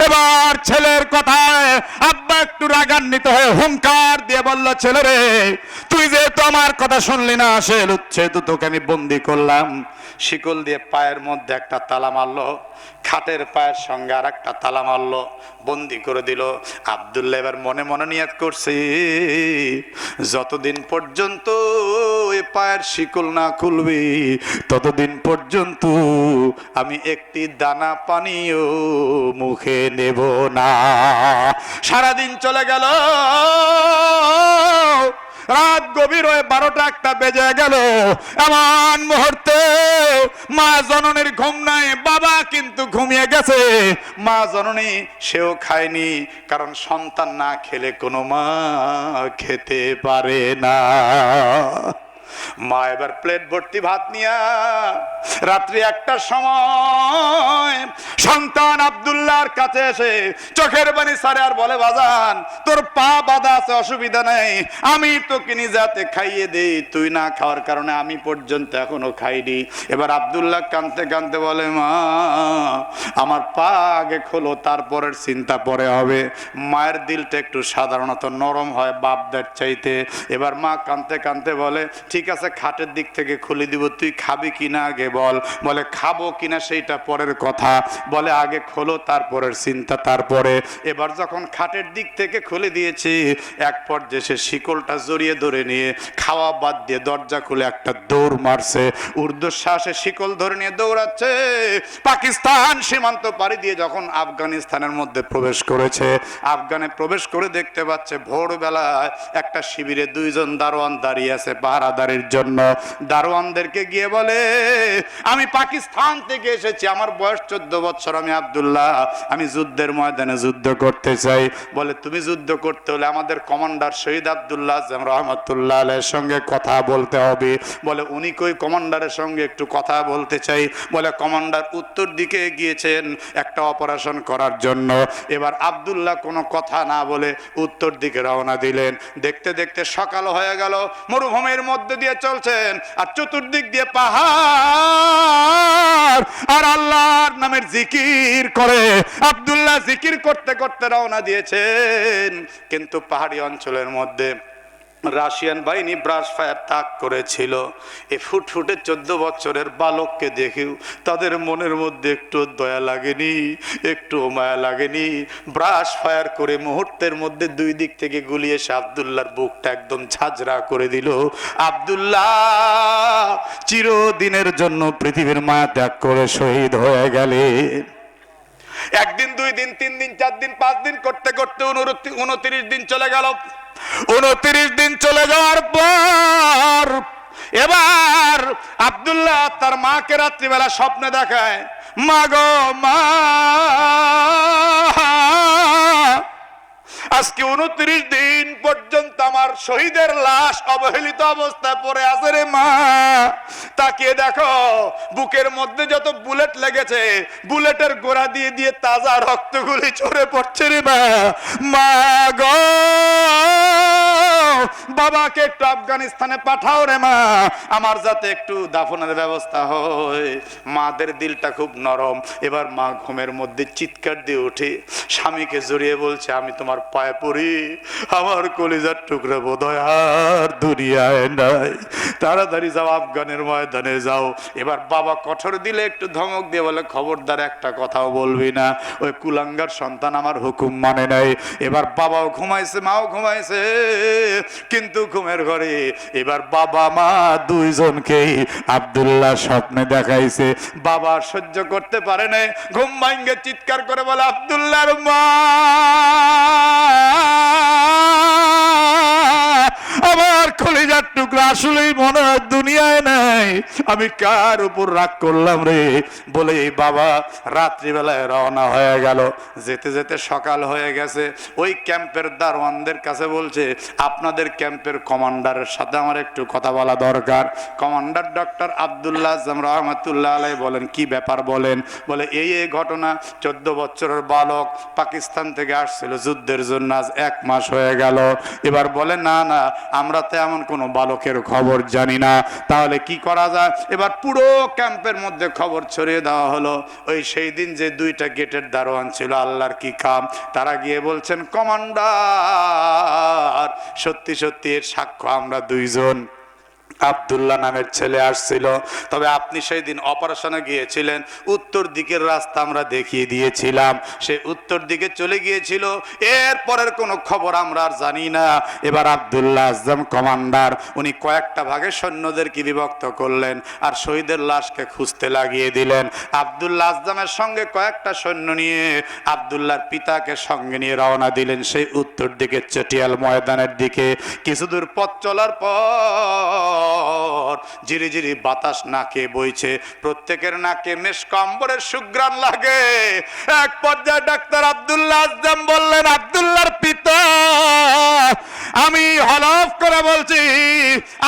এবার ছেলের কথায় আব্বা একটু রাগান্বিত হয়ে হুঙ্কার দিয়ে বলল, ছেলে রে, তুই যে তোমার কথা শুনলি না, সে উচ্ছেদ তোকে আমি বন্দি করলাম। শিকল দিয়ে পায়ের মধ্যে একটা তালা মারলো, খাটের পায়ের সঙ্গে আর একটা তালা মারলো, বন্দি করে দিল। আব্দুল্লাহ এবার মনে মনে নিয়ত করছে, যতদিন পর্যন্ত এ পায়ের শিকল না খুলবি, ততদিন পর্যন্ত আমি একটি দানা পানিও মুখে নেব না। সারাদিন চলে গেল, রাত গভীর হয়ে 12টা 1টা বেজে গেল। এমন মুহূর্তে মা জননীর ঘুম নাই, বাবা কিন্তু ঘুমিয়ে গেছে। মা জননী সেও খায়নি, কারণ সন্তান না খেলে কোনো মা খেতে পারে না। মা এবার প্লেট ভর্তি ভাত নিয়া রাত্রি 1টার সময় সন্তান আব্দুল্লাহর কাছে এসে চোখের পানি ছাড়ে আর বলে, বাজান তোর পা বাঁধা আছে, অসুবিধা নেই, আমি তোকে নিজে হাতে খাইয়ে দেই, তুই না খাওয়ার কারণে আমি পর্যন্ত এখনো খাইনি। এবার আব্দুল্লাহ কাঁদতে কাঁদতে বলে, মা আমার পা আগে খোলো, তারপরের চিন্তা পরে হবে। মায়ের দিলটা একটু সাধারণত নরম হয় বাপদের চাইতে। এবার মা কাঁদতে কাঁদতে বলে, ঠিক আছে খাটের দিক থেকে খুলে দিব, তুই খাবি কিনা আগে বল। বলে খাবো কিনা সেইটা পরের কথা, বলে আগে খোলো, তারপরের চিন্তা তারপরে। এবার যখন খাটের দিক থেকে খুলে দিয়েছি, এক পর্যায়ে সে শিকলটা জড়িয়ে ধরে নিয়ে খাওয়া বাদ দিয়ে দরজা খুলে একটা দৌড় মারছে। ঊর্ধ্বশ্বাসে শিকল ধরে নিয়ে দৌড়াচ্ছে। পাকিস্তান সীমান্ত পাড়ি দিয়ে যখন আফগানিস্তানের মধ্যে প্রবেশ করেছে, আফগানে প্রবেশ করে দেখতে পাচ্ছে ভোরবেলায় একটা শিবিরে 2 জন দারোয়ান দাঁড়িয়ে আছে পাহারাদারির জন্য। দারোয়ানদেরকে গিয়ে বলে, আমি পাকিস্তান থেকে এসেছি, আমার বয়স 14 বছর, আমি আব্দুল্লাহ, আমি যুদ্ধের ময়দানে যুদ্ধ করতে চাই। বলে তুমি যুদ্ধ করতে হলে আমাদের কমান্ডার শহীদ আব্দুল্লাহ আজম রহমতুল্লাহ আলাইহির সঙ্গে কথা বলতে হবে। বলে উনি কই? কমান্ডারের সঙ্গে একটু কথা বলতে চাই। বলে কমান্ডার উত্তর দিকে গিয়েছেন একটা অপারেশন করার জন্য। এবার আব্দুল্লাহ কোনো কথা না বলে উত্তর দিকে রওনা দিলেন। দেখতে দেখতে সকাল হয়ে গেল, মরুভূমির মধ্যে দিয়ে চলছেন, আর চতুর্দিক দিয়ে পাহাড়, আর আল্লাহর নামের জিকির করে আব্দুল্লাহ জিকির করতে করতে রওনা দিয়েছেন। কিন্তু পাহাড়ি অঞ্চলের মধ্যে রাশিয়ান বাহিনী ব্রাশ ফায়ার তাক করেছিল। এই ফুটফুটে 14 বছরের বালককে দেখেও তাদের মনের মধ্যে একটু দয়া লাগেনি, একটু মায়া লাগেনি। ব্রাশ ফায়ার করে মুহূর্তের মধ্যে 2 দিক থেকে গুলি এসে আব্দুল্লাহর বুকটা একদম ঝাঁঝরা করে দিল। আব্দুল্লাহ চিরদিনের জন্য পৃথিবীর মায়া ত্যাগ করে শহীদ হয়ে গেলেন। 1 দিন 2 দিন 3 দিন 4 দিন 5 দিন করতে করতে 29 দিন চলে গেল। 29 দিন চলে যাওয়ার পর এবার আব্দুল্লাহ তার মাকে রাত্রিবেলা স্বপ্নে দেখায়, মা গো মা, আজকে 29 দিন পর্যন্ত আমার শহীদের লাশ অবহেলিত অবস্থায় পড়ে আছে রে মা। তাকিয়ে দেখো বুকের মধ্যে যত বুলেট লেগেছে, বুলেটের গোড়া দিয়ে দিয়ে তাজা রক্তগুলি ঝরে পড়ছে রে মা। মা গো, বাবাকে একটু আফগানিস্তানে পাঠাও রে মা, আমার যাতে একটু দাফনের ব্যবস্থা হয়। মাদের দিলটা খুব নরম। এবার মা ঘুমের মধ্যে চিৎকার দিয়ে উঠে স্বামীকে জড়িয়ে বলছে, আমি তোমার পায়ে পড়ি, আমার কলিজার টুকরো বোধহয় আর দুনিয়ায় নাই, তাড়াতাড়ি যাও, আফগানের ময়দানে যাও। এবার বাবা কঠোর দিলে একটু ধমক দিয়ে বলে, খবরদার একটা কথাও বলবি না, ওই কুলাঙ্গার সন্তান আমার হুকুম মানে নাই। এবার বাবাও ঘুমাইছে, মাও ঘুমাইছে, কিন্তু ঘুমের ঘরে এবার বাবা মা 2 জনকেই আব্দুল্লাহ স্বপ্নে দেখাইছে। বাবা সহ্য করতে পারে না, ঘুম ভাঙ্গে চিৎকার করে বলে, আব্দুল্লাহর মা, আমার কলিজার টুকরা আসলেই মনে হয় দুনিয়ায় নাই, আমি কার উপর রাগ করলাম রে। বলে এই বাবা রাত্রিবেলায় রওনা হয়ে গেল। যেতে যেতে সকাল হয়ে গেছে। ওই ক্যাম্পের দারোয়ানদের কাছে বলছে, আপনাদের ক্যাম্পের কমান্ডারের সাথে আমার একটু কথা বলা দরকার। কমান্ডার ডক্টর আব্দুল্লাহ আজম রহমতুল্লাহ আলাই বলেন, কি ব্যাপার বলেন। বলে এই ঘটনা, 14 বছরের বালক পাকিস্তান থেকে আসছিল যুদ্ধের জন্য, আজ 1 মাস হয়ে গেল। এবার বলে, না না, আমরা তো এমন কোনো বালক লোকের খবর জানি না, তাহলে কি করা যায়? এবার পুরো ক্যাম্পের মধ্যে খবর ছড়িয়ে দেওয়া হলো। ওই সেই দিন যে দুইটা গেটের দারোয়ান ছিল, আল্লাহর কি কাম, তারা গিয়ে বলছেন, কমান্ডার সত্যি সত্যি এর সাক্ষ্য আমরা দুইজন, আব্দুল্লাহ নামের ছেলে আসছিল, তবে আপনি সেই দিন অপারেশনে গিয়েছিলেন, উত্তর দিকের রাস্তা আমরা দেখিয়ে দিয়েছিলাম, সে উত্তর দিকে চলে গিয়েছিল, এরপরের কোনো খবর আমরা আর জানি না। এবার আব্দুল্লাহ আজম কমান্ডার উনি কয়েকটা ভাগে সৈন্যদেরকে বিভক্ত করলেন আর শহীদের লাশকে খুঁজতে লাগিয়ে দিলেন। আব্দুল্লাহ আজমের সঙ্গে কয়েকটা সৈন্য নিয়ে আব্দুল্লাহর পিতাকে সঙ্গে নিয়ে রওনা দিলেন সেই উত্তর দিকে চটিয়াল ময়দানের দিকে। কিছুদূর পথ চলার পর ঝিরি ঝিরি বাতাস নাকে বইছে, প্রত্যেকের নাকে মেশকম্বরের সুঘ্রাণ লাগে। এক পর্যায়ে ডাক্তার আব্দুল্লাহ আজম বললেন, আব্দুল্লাহর পিতা, আমি হলফ করে বলছি,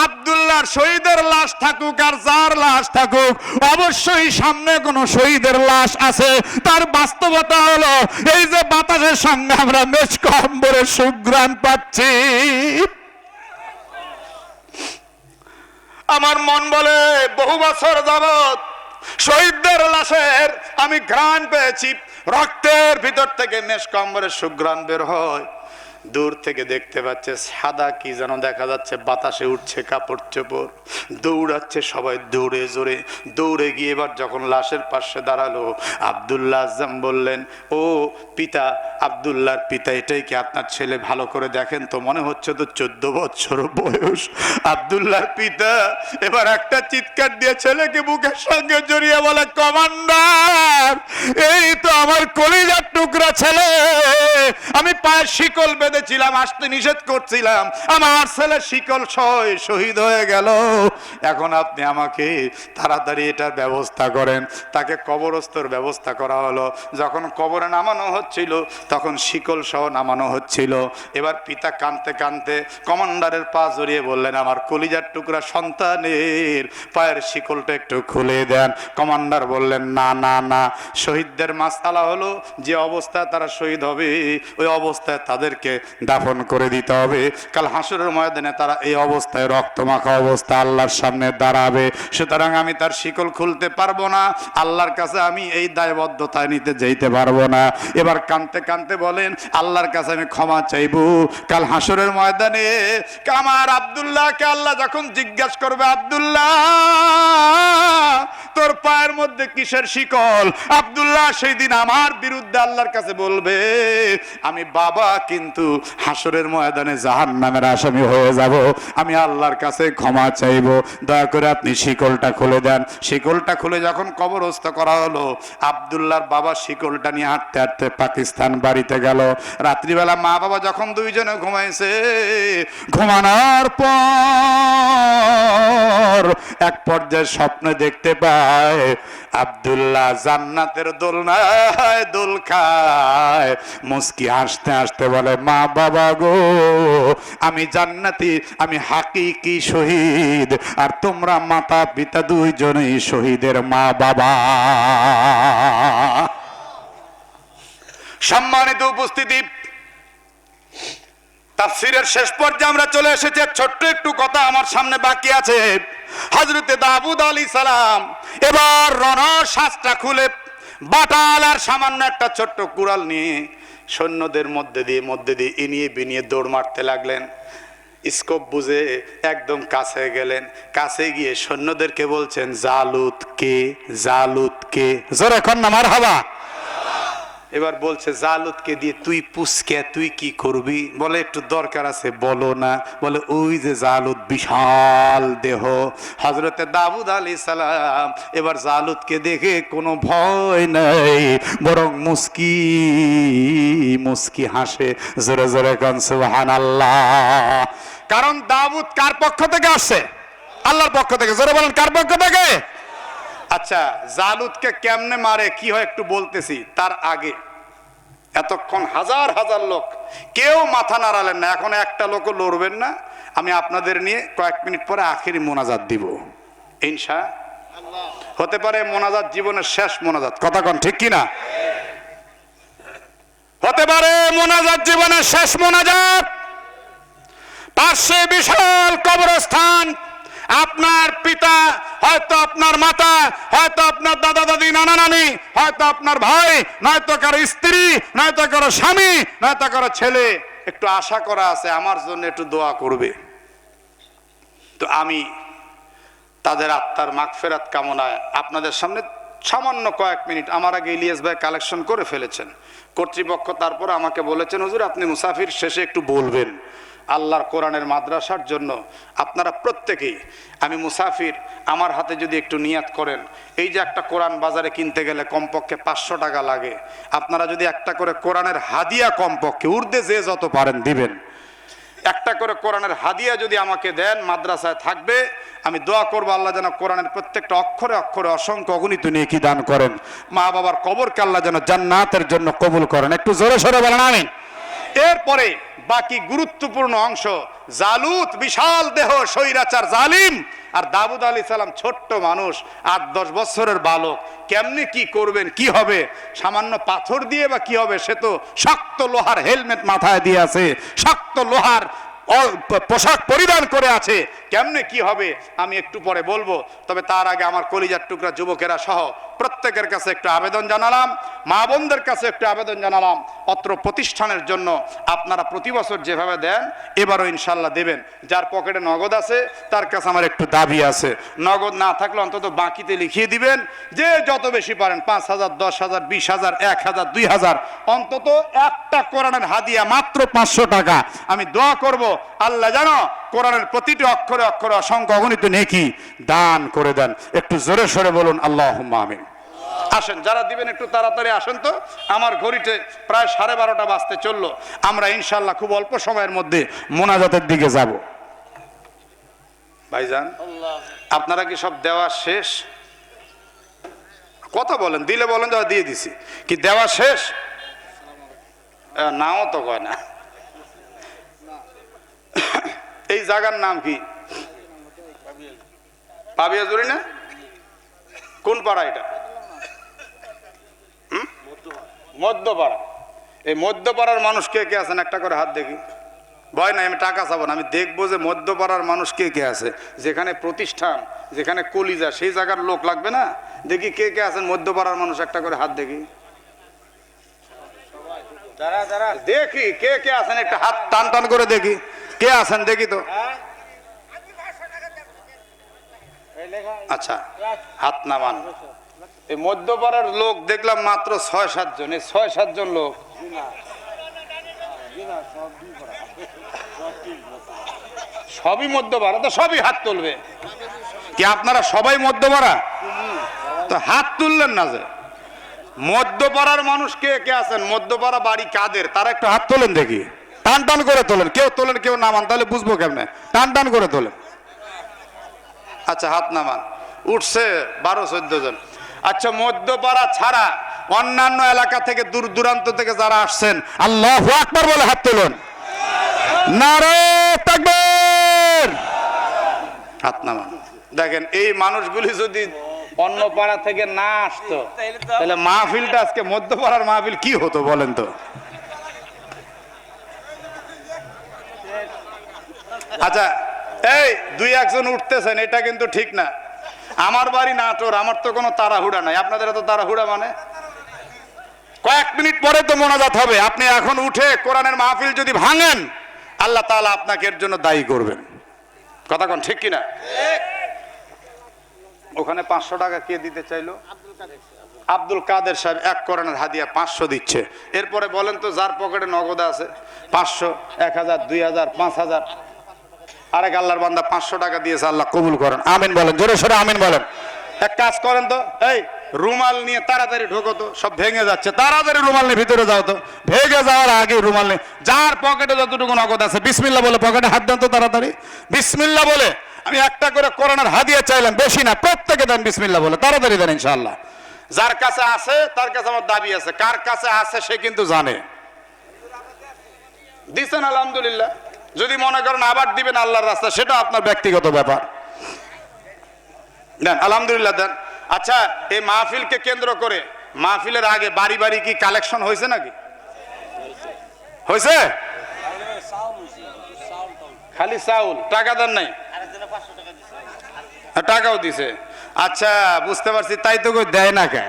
আব্দুল্লাহর শহীদের লাশ থাকুক আর যার লাশ থাকুক, অবশ্যই সামনে কোনো শহীদের লাশ আছে। তার বাস্তবতা হলো এই যে বাতাসের সঙ্গে আমরা মেশকম্বরের সুঘ্রাণ পাচ্ছি। আমার মন বলে বহু বছর যাবত শহীদদের লাশের আমি ঘ্রাণ পেয়েছি, রক্তের ভিতর থেকে মেশকম্বরের সুঘ্রাণ বের হয়। দূর থেকে দেখতে পাচ্ছে সাদা কি যেন দেখা যাচ্ছে, বাতাসে উঠছে কাপড় চোপড়, দৌড়াচ্ছে সবাই দৌড়ে জোরে। দৌড়ে গিয়ে এবার যখন লাশের পাশে দাঁড়ালো, আব্দুল্লাহ আজম বললেন, ও পিতা, আব্দুল্লাহর পিতা, এটাই কি আপনার ছেলে? ভালো করে দেখেন তো, মনে হচ্ছে তো 14 বছর বয়স। আব্দুল্লাহর পিতা এবার একটা চিৎকার দিয়ে ছেলেকে বুকের সঙ্গে জড়িয়ে বলে, কমান্ডার, এই তো আমার কলিজার টুকরা ছেলে, আমি পায়ের শিকল বেঁধেছিলাম, আসতে নিষেধ করছিলাম, আমার ছেলে শিকল শহীদ হয়ে গেল। এখন আপনি আমাকে তাড়াতাড়ি এটার ব্যবস্থা করেন। তাকে কবরস্থর ব্যবস্থা করা হলো। যখন কবরে নামানো হচ্ছিল তখন শিকল সহ নামানো হচ্ছিল। এবার পিতা কাঁদতে কাঁদতে কমান্ডারের পা জড়িয়ে বললেন, আমার কলিজার টুকরা সন্তানের পায়ের শিকলটা একটু খুলে দেন। কমান্ডার বললেন, না না না, শহীদদের মাসআলা হলো যে অবস্থায় তারা শহীদ হবে ওই অবস্থায় তাদেরকে দাফন করে দিতে হবে। কাল হাসরের ময়দানে তারা এই অবস্থায় রক্তমাখা অবস্থা আল্লাহর সামনে দাঁড়াবে, সুতরাং আমি তার শিকল খুলতে পারবো না, আল্লাহর কাছে আমি এই দায়বদ্ধতা নিতে যেতে পারবো না। এবার কাঁদতে কাঁদতে বলেন, আল্লাহর কাছে আমি ক্ষমা চাইবো। কাল হাসরের ময়দানে আমার আব্দুল্লাহকে আল্লাহ যখন জিজ্ঞাসা করবে, আব্দুল্লাহ তোর পায়ের মধ্যে কিসের শিকল? আব্দুল্লাহ সেই দিন আমার বিরুদ্ধে আল্লাহর কাছে বলবে, আমি বাবা কিন্তু হাসরের ময়দানে জাহান্নামের আসামি হয়ে যাব, আমি আল্লাহর কাছে ক্ষমা চাইব, দয়া করে আপনি শিকলটা খুলে দেন। শিকলটা খুলে যখন কবরস্থ করা হলো, আব্দুল্লাহর বাবা শিকলটা নিয়ে হাঁটতে হাঁটতে পাকিস্তান বাড়িতে গেল। রাত্রিবেলা মা বাবা যখন দুইজনে ঘুমাইছে, ঘুমানোর পর এক পর্যায়ে স্বপ্নে দেখতে পায় আব্দুল্লাহ জান্নাতের দোলনায় দোল খায়, মুস্কি হাসতে হাসতে বলে, মা বাবা গো, আমি জান্নাতি, আমি হাকিকি শহীদ, আর তোমরা মাতা পিতা দুইজনেই শহীদের মা বাবা। সম্মানিত উপস্থিতি, তাফসীরের শেষ পর্যায়ে আমরা চলে এসেছি। ছোট্ট একটু কথা আমার সামনে বাকি আছে। হযরতে দাউদ আলাইহিস সালাম এবার রণশাস্ত্র খুলে বাটাল আর সামান্য একটা ছোট্ট কুড়াল নিয়ে সৈন্যদের মধ্যে দিয়ে ইনিয়ে বিনিয়ে দৌড় মারতে লাগলেন। স্কোপ বুঝে একদম কাছে গেলেন, কাছে গিয়ে সৈন্যদেরকে বলছেন, জালুত কে, জালুত কে, জোরে কন্যা মারহাবা। এবার বলছে, জালুতকে দিয়ে তুই পুষকে তুই কি করবি? বলে একটু দরকার আছে, বলো না। বলে ওই যে জালুত, বিশাল দেহ। হযরতে দাউদ আলাইহিস সালাম এবার জালুতকে দেখে কোনো ভয় নাই, বরং মুস্কি মুস্কি হাসে। জোরে জোরে কোন সুবহানাল্লাহ। কারণ দাউদ কার পক্ষ থেকে আসছে? আল্লাহর পক্ষ থেকে। জোরে বলেন, কার পক্ষ থেকে? আচ্ছা, জালুতকে কেমনে মারে কি হয় একটু বলতেছি। তার আগে এতক্ষণ হাজার হাজার লোক কেউ মাথা নাড়ালেন না, এখন একটা লোকও লড়বেন না। আমি আপনাদের নিয়ে কয়েক মিনিট পরে আখেরি মোনাজাত দিব ইনশাআল্লাহ। হতে পারে মোনাজাত জীবনের শেষ মোনাজাত, কথা কোন ঠিক কিনা? হতে পারে মোনাজাত জীবনের শেষ মোনাজাত। পাশে বিশাল কবরস্থান। আপনার পিতা, হয়তো আপনার মাতা, হয়তো আপনার দাদা দাদি, নানা নানি, হয়তো আপনার ভাই, নয়তো কারো স্ত্রী, নয়তো কারো স্বামী, নয়তো কারো ছেলে একটু আশা করা আছে আমার জন্য একটু দোয়া করবে। তো আমি তাদের আত্মার মাগফিরাত কামনায় আপনাদের সামনে সামান্য কয়েক মিনিট, আমার আগে ইলিয়াস ভাই কালেকশন করে ফেলেছেন কর্তৃপক্ষ, তারপর আমাকে বলেছেন হুজুর আপনি মুসাফির শেষে একটু বলবেন আল্লাহর কোরআনের মাদ্রাসার জন্য। আপনারা প্রত্যেকেই, আমি মুসাফির, আমার হাতে যদি একটু নিয়াত করেন, এই যে একটা কোরআন বাজারে কিনতে গেলে কমপক্ষে 500 টাকা লাগে, আপনারা যদি একটা করে কোরআনের হাদিয়া কমপক্ষে উর্দে যে যত পারেন দিবেন, একটা করে কোরআনের হাদিয়া যদি আমাকে দেন, মাদ্রাসায় থাকবে, আমি দোয়া করবো আল্লাহ যেন কোরআনের প্রত্যেকটা অক্ষরে অক্ষরে অসংখ্য অগণিত নেকি দান করেন, মা বাবার কবরকে আল্লাহ যেন জান্নাতের জন্য কবুল করেন। একটু জোরে সোরে বলেন আমিন। এরপরে বাকি গুরুত্বপূর্ণ অংশ, জালুত বিশাল দেহ স্বৈরাচার জালিম, আর দাউদ আলাইহিস সালাম ছোট্ট মানুষ, 8-10 বছরের বালক, কেমনি কি করবেন, কি হবে, সামান্য পাথর দিয়ে বা কি হবে, সে তো শক্ত লোহার হেলমেট মাথায় দিয়ে আছে, শক্ত লোহার পোশাক পরিধান করে আছে, কেমনে কি হবে আমি একটু পরে বলবো। তবে তার আগে আমার কলিজার টুকরা যুবকেরা সহ প্রত্যেকের কাছে একটু আবেদন জানালাম, মা বোনদের কাছে একটু আবেদন জানালাম, অত্র প্রতিষ্ঠানের জন্য আপনারা প্রতি বছর যেভাবে দেন এবারও ইনশাল্লাহ দেবেন। যার পকেটে নগদ আছে তার কাছে আমার একটু দাবি আছে, নগদ না থাকলে অন্তত বাকিতে লিখিয়ে দিবেন, যে যত বেশি পারেন, 5,000, 10,000, 20,000, 1,000, 2,000, অন্তত একটা কোরআনের হাদিয়া মাত্র 500 টাকা। আমি দোয়া করব আল্লাহ জানো কোরআনের প্রতিটি অক্ষরে অক্ষরে অসংখ্য অগণিত নেকি দান করে দেন। একটু জোরে সরে বলুন আল্লাহুম্মা আমিন। আসেন, যারা দিবেন একটু তাড়াতাড়ি আসেন তো, আমার ঘড়িতে প্রায় 12:30 বাজতে চললো। আমরা ইনশাল্লাহ খুব অল্প সময়ের মধ্যে মোনাজাতের দিকে যাব। ভাইজান আপনারা কি সব দেওয়া শেষ? কথা বলেন, দিলে বলেন যে দিয়ে দিছি, কি দেওয়া শেষ? নাও তো কয় না। এই জায়গার নাম কি? পাবিয়াজুরি না? কোন পাড়া এটা? মধ্যপাড়া। এই মধ্যপাড়ার মানুষ কে কে আছেন একটা করে হাত দেখি। ভয় নাই, আমি টাকা চাবো না, আমি দেখবো যে মধ্যপাড়ার মানুষ কে কে আছে। যেখানে প্রতিষ্ঠান, যেখানে কলিজা, সেই জায়গার লোক লাগবে না? দেখি কে কে আছেন মধ্যপাড়ার মানুষ, একটা করে হাত দেখি। দেখি কে কে আছেন, একটা হাত টান টান করে দেখি কে আছেন, দেখি তো। আচ্ছা, হাত নামান। এই মধ্যপাড়ার লোক দেখলাম মাত্র 6-7 জন। এই 6-7 জন লোক সবই মধ্যপাড়া, তো সবই হাত তুলবে। কি আপনারা সবাই মধ্যপাড়া? তো হাত তুললেন না যে? মধ্যপাড়ার মানুষ কে কে আছেন? মধ্যপাড়া বাড়ি কাদের, তারা একটু হাত তোলেন দেখি। টান টান করে তোলেন, কেউ তোলেন কেউ নামান, তাহলে বুঝবো কেমনে। টান টান করে তোলেন। আচ্ছা, হাত নামান। উঠছে 12-14 জন। আচ্ছা, মধ্যপাড়া ছাড়া অন্যান্য এলাকা থেকে, দূর দূরান্ত থেকে যারা আসছেন, আল্লাহু আকবার বলে হাত তুলুন। নারে তাকবীর। হাত নামান। দেখেন, এই মানুষগুলি যদি অন্য পাড়া থেকে না আসতো তাহলে মাহফিলটা আজকে মধ্যপাড়ার মাহফিল কি হতো বলেন তো? আচ্ছা, এই 2-1 জন উঠতেছেন, এটা কিন্তু ঠিক না। আমার বাড়ি নাটোর, আমার তো কোনো তাড়াহুড়া নাই, আপনাদের তো তাড়াহুড়া। মানে কয়েক মিনিট পরে তো মোনাজাত হবে, আপনি এখন উঠে কোরআনের মাহফিল যদি ভাঙেন, আল্লাহ তাআলা আপনাকে এর জন্য দায়ী করবেন। কথা কোন ঠিক কিনা? ওখানে 500 টাকা কে দিতে চাইলো? আব্দুল কাদের সাহেব এক কোরআনের হাদিয়া 500 দিচ্ছে। এরপরে বলেন তো, যার পকেটে নগদ আছে 500, 1000, 2000, 5000, আরেক আল্লাহর বান্দা 500 টাকা দিয়েছে, আল্লাহ কবুল করেন। আমিন বলেন, জোরে সোরে আমিন বলেন। এক কাজ করেন তো, এই রুমাল নিয়ে তাড়াতাড়ি ঢোকো তো, সব ভেঙে যাচ্ছে, তাড়াতাড়ি রুমাল নিয়ে ভিতরে যাও তো, ভেঙে যাওয়ার আগে রুমাল নিয়ে, যার পকেটে যতটুকু নগদ আছে বিসমিল্লাহ বলে পকেটে হাত দেন তো তাড়াতাড়ি। বিসমিল্লাহ বলে আমি একটা করে কোরআনের হাদিয়া চাইলাম, বেশি না, প্রত্যেকে দেন বিসমিল্লাহ বলে, তাড়াতাড়ি দেন ইনশাআল্লাহ। যার কাছে আছে তার কাছে আমার দাবি আছে, কার কাছে আছে সে কিন্তু জানে। দিছেন আলহামদুলিল্লাহ। যদি মনে করেন আবার দিবেন আল্লাহর রাস্তা, সেটা আপনার ব্যক্তিগত ব্যাপার, দেন আলহামদুলিল্লাহ দেন। আচ্ছা, এই মাহফিলকে কেন্দ্র করে মাহফিলের আগে বাড়ি বাড়ি কি কালেকশন হয়েছে নাকি? হয়েছে? খালি চাউল, টাকা দেন নাই? টাকাও দিছে। আচ্ছা বুঝতে পারছি, তাই তো কই দেয় না কে,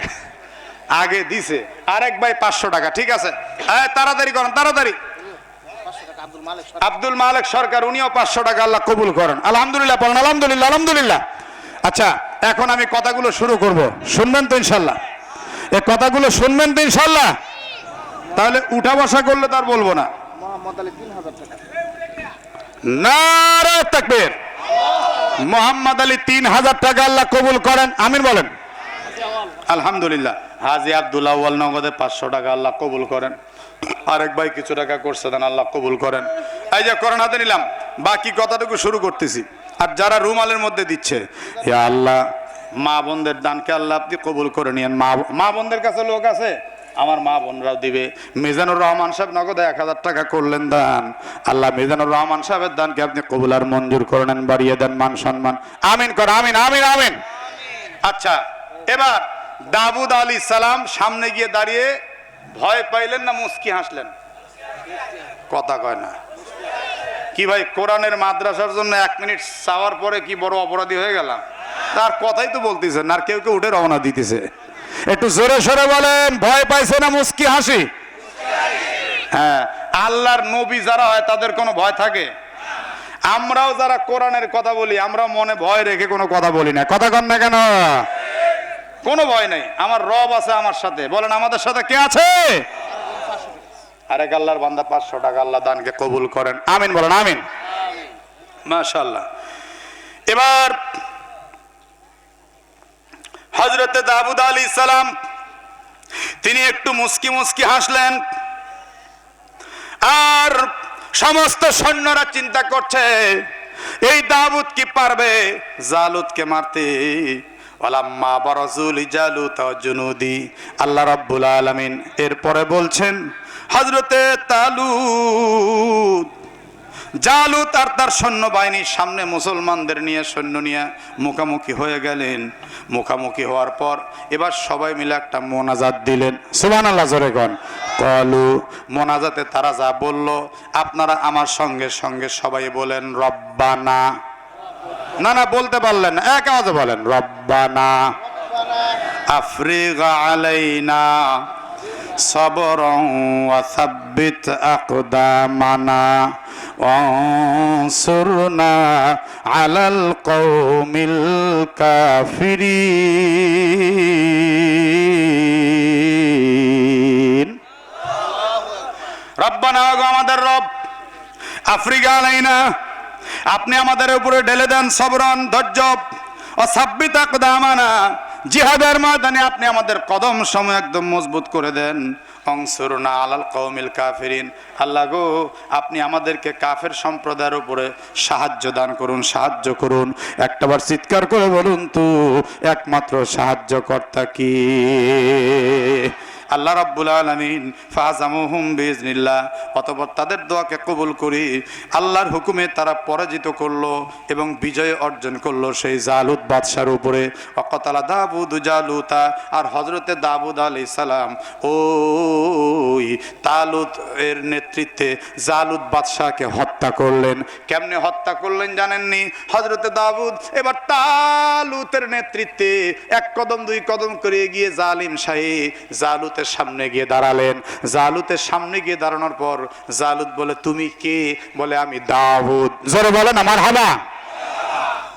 আগে দিছে। আরেক ভাই 500 টাকা, ঠিক আছে। হ্যাঁ তাড়াতাড়ি করেন, তাড়াতাড়ি। আব্দুল মালিক সরকার, উনিও 500 টাকা, আল্লাহ কবুল করেন। আলহামদুলিল্লাহ পড়েন, আলহামদুলিল্লাহ, আলহামদুলিল্লাহ। আচ্ছা এখন আমি কথাগুলো শুরু করব, শুনবেন তো ইনশাল্লাহ? এই কথাগুলো শুনবেন তো ইনশাল্লাহ? তাহলে উঠা বসা করলে তার বলবো না। নারে তাকবীর। মোহাম্মদ আলী 3000 টাকা, আল্লাহ কবুল করেন, আমিন বলেন। আলহামদুলিল্লাহ। হাজী আব্দুল আউয়াল নগদে 500 টাকা, আল্লাহ কবুল করেন। আরেক ভাই কিছু টাকা করছে দেন, আল্লাহ কবুল করেন। এই যে কোরআন হাতে নিলাম, বাকি কথাটুকু শুরু করতেছি। আর যারা রুমালের মধ্যে দিচ্ছে, ইয়া আল্লাহ মা বোনদের দানকে আল্লাহ আপনি কবুল করে নিয়েন। মা বোনদের কাছে লোক আছে, আমার মা বোনরাও দিবে। মিজানুর রহমান সাহেব নগদে 1000 টাকা করলেন দান, আল্লাহ মিজানুর রহমান সাহেবের দানকে আপনি কবুল আর মঞ্জুর করে নেন, বাড়িয়ে দেন মান সম্মান, আমিন কর, আমিন, আমিন, আমিন। আচ্ছা এবার দাউদ আলাইহিস সালাম সামনে গিয়ে দাঁড়িয়ে ভয় পাইলেন না মুস্কি হাসলেন? কথা কয় না কি ভাই? কোরআনের মাদ্রাসার জন্য 1 মিনিট চাওয়ার পরে কি বড় অপরাধী হয়ে গেলাম? তার কথাই তো বলতেছেন, আর কেউ কেউ উঠে রওনা দিতেছে। একটু জোরে সরে বলেন, ভয় পাইছে না মুস্কি হাসি? হ্যাঁ, আল্লাহর নবী যারা হয় তাদের কোনো ভয় থাকে? আমরাও যারা কোরআনের কথা বলি, আমরা মনে ভয় রেখে কোনো কথা বলি না। কথা কন না কেন? কোনো ভয় নাই, আমার রব আছে আমার সাথে। বলেন আমাদের সাথে কে আছে? আরেক আল্লাহর বান্দা 500 টাকা, আল্লাহ দানকে কবুল করেন, আমিন বলেন, আমিন। মাশাআল্লাহ। এবার হযরতে দাউদ আলাইহিস সালাম তিনি একটু মুস্কি মুস্কি হাসলেন, আর সমস্ত সৈন্যরা চিন্তা করছে এই দাউদ কি পারবে জালুতকে মারতে? ওয়ালাম্মা বারাজুল জালুত ওয়া জুনুদি, আল্লাহ রাব্বুল আলামিন এরপরে বলছেন হযরতে জালুত আর তার সৈন্যবাহিনীর সামনে মুসলমানদের নিয়ে, সৈন্য নিয়ে মুখামুখি হয়ে গেলেন। মুখামুখি হওয়ার পর এবার সবাই মিলে একটা মোনাজাত দিলেন। সুবহানাল্লাহ, জোরে কোন। ক্বালু, মোনাজাতে তারা যা বলল আপনারা আমার সঙ্গে সঙ্গে সবাই বলেন রব্বানা। না না বলতে পারলেন না, এক আওয়াজে বলেন রব্বানা আফরিগ আলাইনা সাবরান ওয়া সাব্বিত আকদামানা ওয়ানসুরনা আলাল কওমিল কাফিরিন। রব্বানা, আমাদের রব, আফরিগ আলাইনা, আপনি আমাদের উপরে ঢেলে দেন সবরান, ধৈর্য, ও সাব্বিত আকদামানা, জিহাদের ময়দানে আপনি আমাদের কদম সময় একদম মজবুত করে দেন। অংসুরনা আলাল কওমিল কাফিরিন, আল্লাহ গো আপনি আমাদেরকে কাফের সম্প্রদায়ের উপরে সাহায্য দান করুন, সাহায্য করুন। একটাবার চিৎকার করে বলুন তো, একমাত্র সাহায্যকর্তা কি? আল্লাহ রাব্বুল আলামিন ফাজামুহুম বিইজনিল্লাহ, অতঃপর তাদের দোয়াকে কবুল করি আল্লাহর হুকুমে তারা পরাজিত করলো এবং বিজয় অর্জন করলো সেই জালুত বাদশার উপরে। ওয়াকাতালা দাউদ জালুতা, আর হযরতে দাউদ আলাইহিস সালাম ওই তালুত এর নেতৃত্বে জালুত বাদশাকে হত্যা করলেন। কেমনে হত্যা করলেন জানেননি? হযরতে দাউদ এবার তালুতের নেতৃত্বে 1 কদম 2 কদম করে গিয়ে জালিম শাহী জালুতের সামনে গিয়ে দাঁড়ালেন। জালুতের সামনে গিয়ে দাঁড়ানোর পর জালুত বলে তুমি কে? বলে আমি দাউদ। জোরে বলেন আমার হাবা।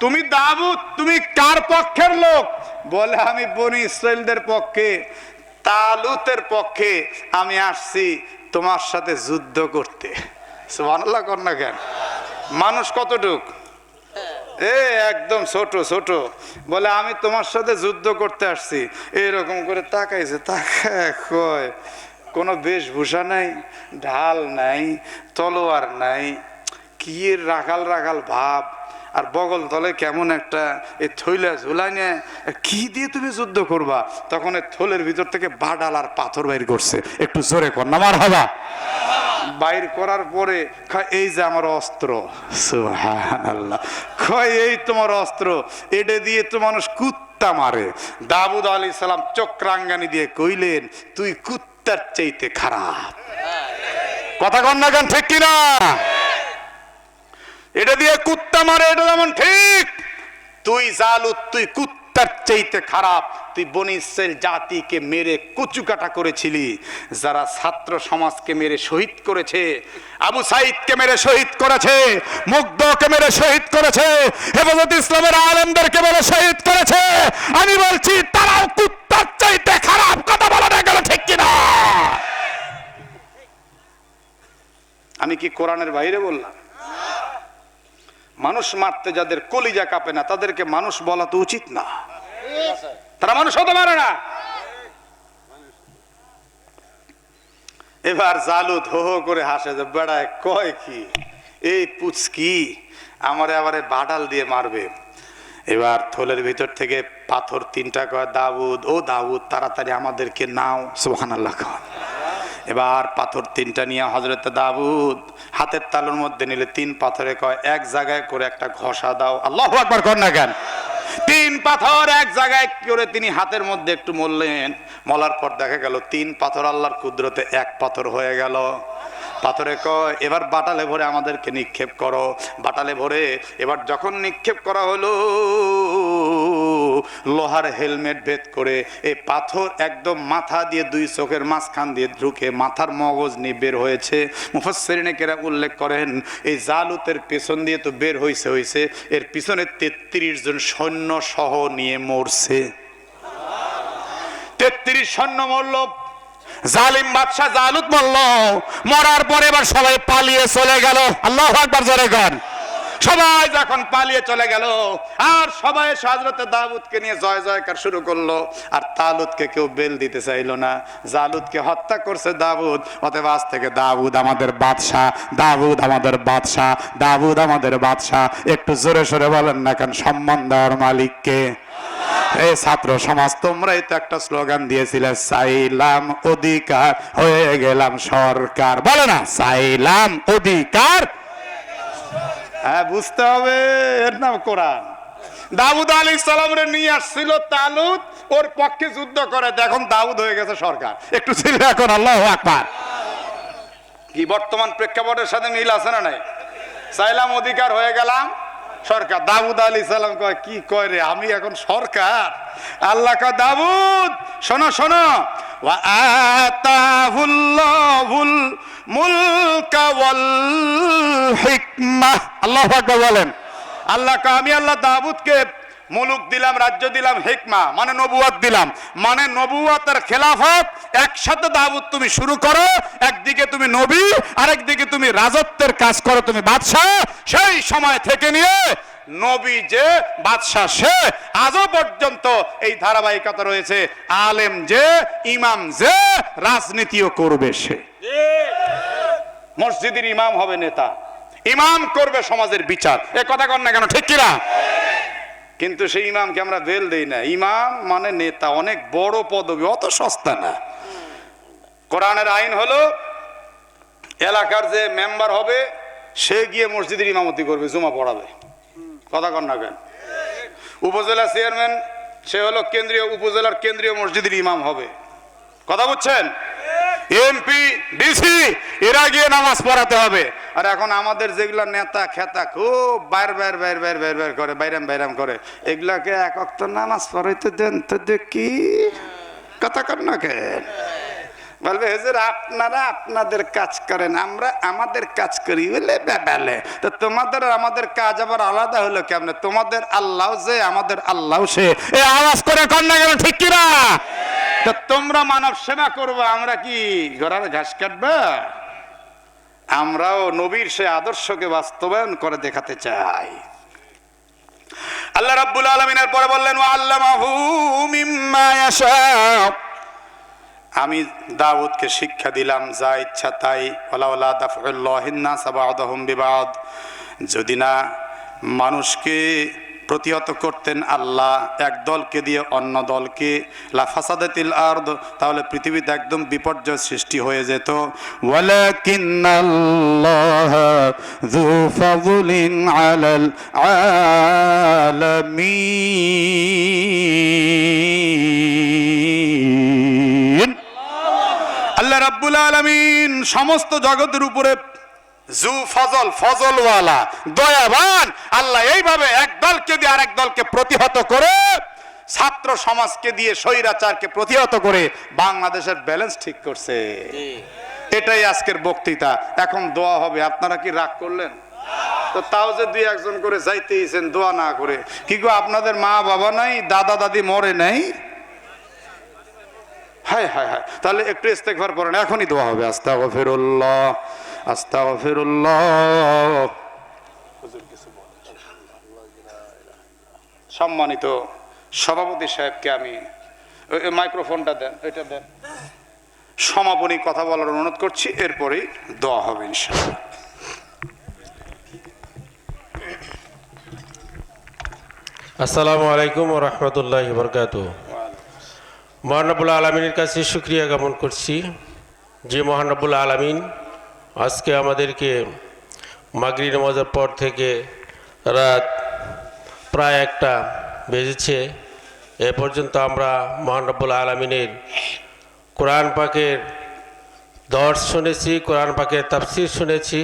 তুমি দাউদ, তুমি কার পক্ষের লোক? বলে আমি বনি ইসরাইলদের পক্ষে, তালুতের পক্ষে আমি আসছি তোমার সাথে যুদ্ধ করতে। সুবহানাল্লাহ কর না কেন? মানুষ কতটুক একদম ছোট ছোট। বলে আমি তোমার সাথে যুদ্ধ করতে আসছি। এরকম করে তাকাইছে, তাকায় কয় কোনো বেশভূষা নাই, ঢাল নাই, তলোয়ার নাই, কি রাখাল রাখাল ভাব, আর বগল তলে কেমন একটা এই থইলা ঝুলাই নিয়ে কি দিয়ে তুমি যুদ্ধ করবা? তখন এই থলের ভিতর থেকে বাডাল আর পাথর বাইর করছে। একটু জোরে কর না মারহাবা। বাইর করার পরে এই যে আমার অস্ত্র। সুবহানাল্লাহ, কয় এই তোমার অস্ত্র, এটা দিয়ে তো মানুষ কুত্তা মারে। দাউদ আলাইহিস সালাম চক্রাঙ্গানি দিয়ে কইলেন তুই কুত্তার চাইতে খারাপ। কথা কন না কেন, ঠিক কিনা? এটা দিয়ে কুত্তা মারে, এটা যেমন ঠিক। তুই জালুত, তুই কুত্তার চাইতে খারাপ। তুই বনি ইসরাইল জাতিকে মেরে কুচুকাটা করেছিলি। যারা ছাত্র সমাজকে মেরে শহীদ করেছে, আবু সাইদকে মেরে শহীদ করেছে, মুগ্ধকে মেরে শহীদ করেছে, হেফাজত ইসলামের আলেমদেরকে মেরে শহীদ করেছে, আমি বলছি তারাও কুত্তার চাইতে খারাপ। কথা বলা না গেল ঠিক কিনা? আমি কি কোরআনের বাইরে বললাম? মানুষ মারতে যাদের কলিজা কাঁপে না তাদেরকে মানুষ বলা তো উচিত না। তারা মানুষ হতে পারে না। এবার জালুত হো হো করে হাসে যে বেড়ায় কয় কি, এই পুচকি আমারে আবারে বাডাল দিয়ে মারবে। এবার থলের ভিতর থেকে পাথর 3টা কয়, দাউদ ও দাউদ তাড়াতাড়ি আমাদেরকে নাও। সুবহানাল্লাহ। এবার পাথর 3টা নিয়ে হযরত দাউদ হাতের তালুর মধ্যে নিলে 3 পাথরে কয় এক জায়গায় করে একটা ঘষা দাও। আল্লাহু আকবার কর না কেন? 3 পাথর এক জায়গায় করে তিনি হাতের মধ্যে একটু মললেন। মলার পর দেখা গেল 3 পাথর আল্লাহর কুদরতে 1 পাথর হয়ে গেল। পাথরে কয় এবার বাটালে ভরে আমাদেরকে নিক্ষেপ করো। বাটালে ভরে এবার যখন নিক্ষেপ করা হলো, লোহার হেলমেট ভেদ করে এই পাথর একদম মাথা দিয়ে 2 চোখের মাঝখান দিয়ে ঢুকে মাথার মগজ নিয়ে বের হয়েছে। মুফাসসিরিনে কেরাম উল্লেখ করেন এই জালুতের পেছন দিয়ে তো বের হয়েছে, এর পিছনে 33 জন সৈন্য সহ নিয়ে মরছে। 33 সৈন্য মরল। জালিম বাদশা জালুত মরল। মরার পরে এবার সবাই পালিয়ে চলে গেল। আল্লাহু আকবার জোরে গান। সবাই যখন পালিয়ে চলে গেল আর সবাই হযরত দাউদকে নিয়ে জয় জয়কার শুরু করলো। আর তালুতকে কেউ বেল দিতে চাইলো না। জালুতকে হত্যা করছে দাউদ। অতএব আজ থেকে দাউদ আমাদের বাদশা, দাউদ আমাদের বাদশা, দাউদ আমাদের বাদশা। একটু জোরে সোরে বলেন না কেন? সম্মান দেওয়ার মালিককে। এই ছাত্র সমাজ তোমরাই তো একটা স্লোগান দিয়েছিলে, চাইলাম অধিকার হয়ে গেলাম সরকার। বলে না চাইলাম অধিকার। হ্যাঁ, বুঝতে হবে, এর নাম কোরআন। দাউদ আলাইহিস সালামরে নিয়ে আসছিল তালুত, ওর পক্ষে যুদ্ধ করে। এখন দাউদ হয়ে গেছে সরকার। একটু ছিল এখন আল্লাহু আকবার। কি বর্তমান প্রেক্ষাপটের সাথে মিল আছে না নাই? চাইলাম অধিকার হয়ে গেলাম সরকার। দাউদ আলাইহিস সালাম কয় কি কয় রে, আমি এখন সরকার? আল্লাহ কয় দাউদ শোনো শোনো, ওয়া আতাহুল্লাহুল মুলকা ওয়াল হিকমাহ। আল্লাহু আকবার বলেন। আল্লাহ কয় আমি আল্লাহ দাউদকে মুলুক দিলাম, রাজ্য দিলাম, হিকমা মানে নবুয়ত দিলাম। মানে নবুয়ত আর খেলাফত একসাথে দাউদ তুমি শুরু করো। একদিকে তুমি নবী, আরেকদিকে তুমি রাজত্বের কাজ করো, তুমি বাদশাহ। সেই সময় থেকে নিয়ে নবী যে বাদশাহ সে, আজও পর্যন্ত এই ধারাবাহিকতা রয়েছে। আলেম যে, ইমাম যে, রাজনীতিও করবে সে। মসজিদের ইমাম হবে নেতা, ইমাম করবে সমাজের বিচার। এ কথা কর না কেন? ঠিক কিনা? কিন্তু সেই ইমামকে আমরা বেল দেই না। ইমাম মানে নেতা, অনেক বড় পদবি, অত সস্তা না। কোরআনের আইন হলো এলাকার যে মেম্বার হবে সে গিয়ে মসজিদের ইমামতি করবে, জুমা পড়াবে। কথা কর না কেন? উপজেলা চেয়ারম্যান সে হলো কেন্দ্রীয় উপজেলার কেন্দ্রীয় মসজিদের ইমাম হবে। কথা বুঝছেন? এমপি, ডিসি এরা গিয়ে নামাজ পড়াতে হবে। আর এখন আমাদের যেগুলা নেতা খেতা খুব বাইর বাইর বাইর বাইর বাইর বাইর করে, বাইরাম বাইরাম করে, এগুলাকে এক ওয়াক্ত নামাজ পড়াইতে দেন তো দেখি। কথা কর না কেন? বলবে হুজুর আপনারা আপনাদের কাজ করেন, আমরা আমাদের কাজ করি বলে বেবালে। তো তোমাদের আমাদের কাজ আবার আলাদা হলো কেমনে? তোমাদের আল্লাহ যে, আমাদের আল্লাহ সে। এই আওয়াজ করে কর না কেন? ঠিক কিনা? তো তোমরা মানব সেবা করবে, আমরা কি ঘোড়ার ঘাস কাটবা? আমরাও নবীর সে আদর্শকে বাস্তবায়ন করে দেখাতে চাই। আল্লাহ রাব্বুল আলামিনের পরে বললেন ওয়া আল্লামাহু মিম্মা ইয়াশা। আমি দাউদকে শিক্ষা দিলাম যা ইচ্ছা তাই। ওয়ালাউলা দাফউল্লাহিন নাস বা'দাহুম বিবাদ, যদি না মানুষকে প্রতিহত করতেন আল্লাহ এক দলকে দিয়ে অন্য দলকে, লাফাসাদাতিল আরদ, তাহলে পৃথিবীতে একদম বিপর্যয় সৃষ্টি হয়ে যেত। ওয়ালাকিন্নাল্লাহা যু ফাযলিন আলাল আলামিন। আল্লাহ রাব্বুল আলামিন সমস্ত জগতের উপরে জু ফজল, ফজলওয়ালা, দয়াবান আল্লাহ এইভাবে এক দলকে দিয়ে আরেক দলকে প্রতিহত করে, ছাত্র সমাজকে দিয়ে স্বৈরাচারকে প্রতিহত করে বাংলাদেশের ব্যালেন্স ঠিক করছে। এটাই আজকের বক্তৃতা। এখন দোয়া হবে। আপনারা কি রাগ করলেন? তো তাও যে দুই একজন করে যাইতেইছেন দোয়া না করে, কি গো আপনাদের মা বাবা নাই, দাদা দাদি মরে নাই? হায় হায় হায়, তাহলে একটু ইস্তেগফার পড়েন, এখনই দোয়া হবে। আস্তাগফিরুল্লাহ, আস্তাগফিরুল্লাহ। সম্মানিত সভাপতি সাহেবকে আমি মাইক্রোফোনটা দেন, এটা দেন, সমাপনী কথা বলার অনুরোধ করছি, এরপরেই দোয়া হবে ইনশাআল্লাহ। আসসালামু আলাইকুম ওয়া রাহমাতুল্লাহি ওয়া বারাকাতুহু। মহান রব্বুল আলামিনের কাছে শুকরিয়া জ্ঞাপন করছি যে মহান রব্বুল আলামিন আজকে আমাদেরকে মাগরিব নামাজের পর থেকে রাত প্রায় 1টা বেজেছে, এ পর্যন্ত আমরা মহান রব্বুল আলামিনের কোরআন পাকের দর্শ শুনেছি, কোরআন পাকের তাফসীর শুনেছি।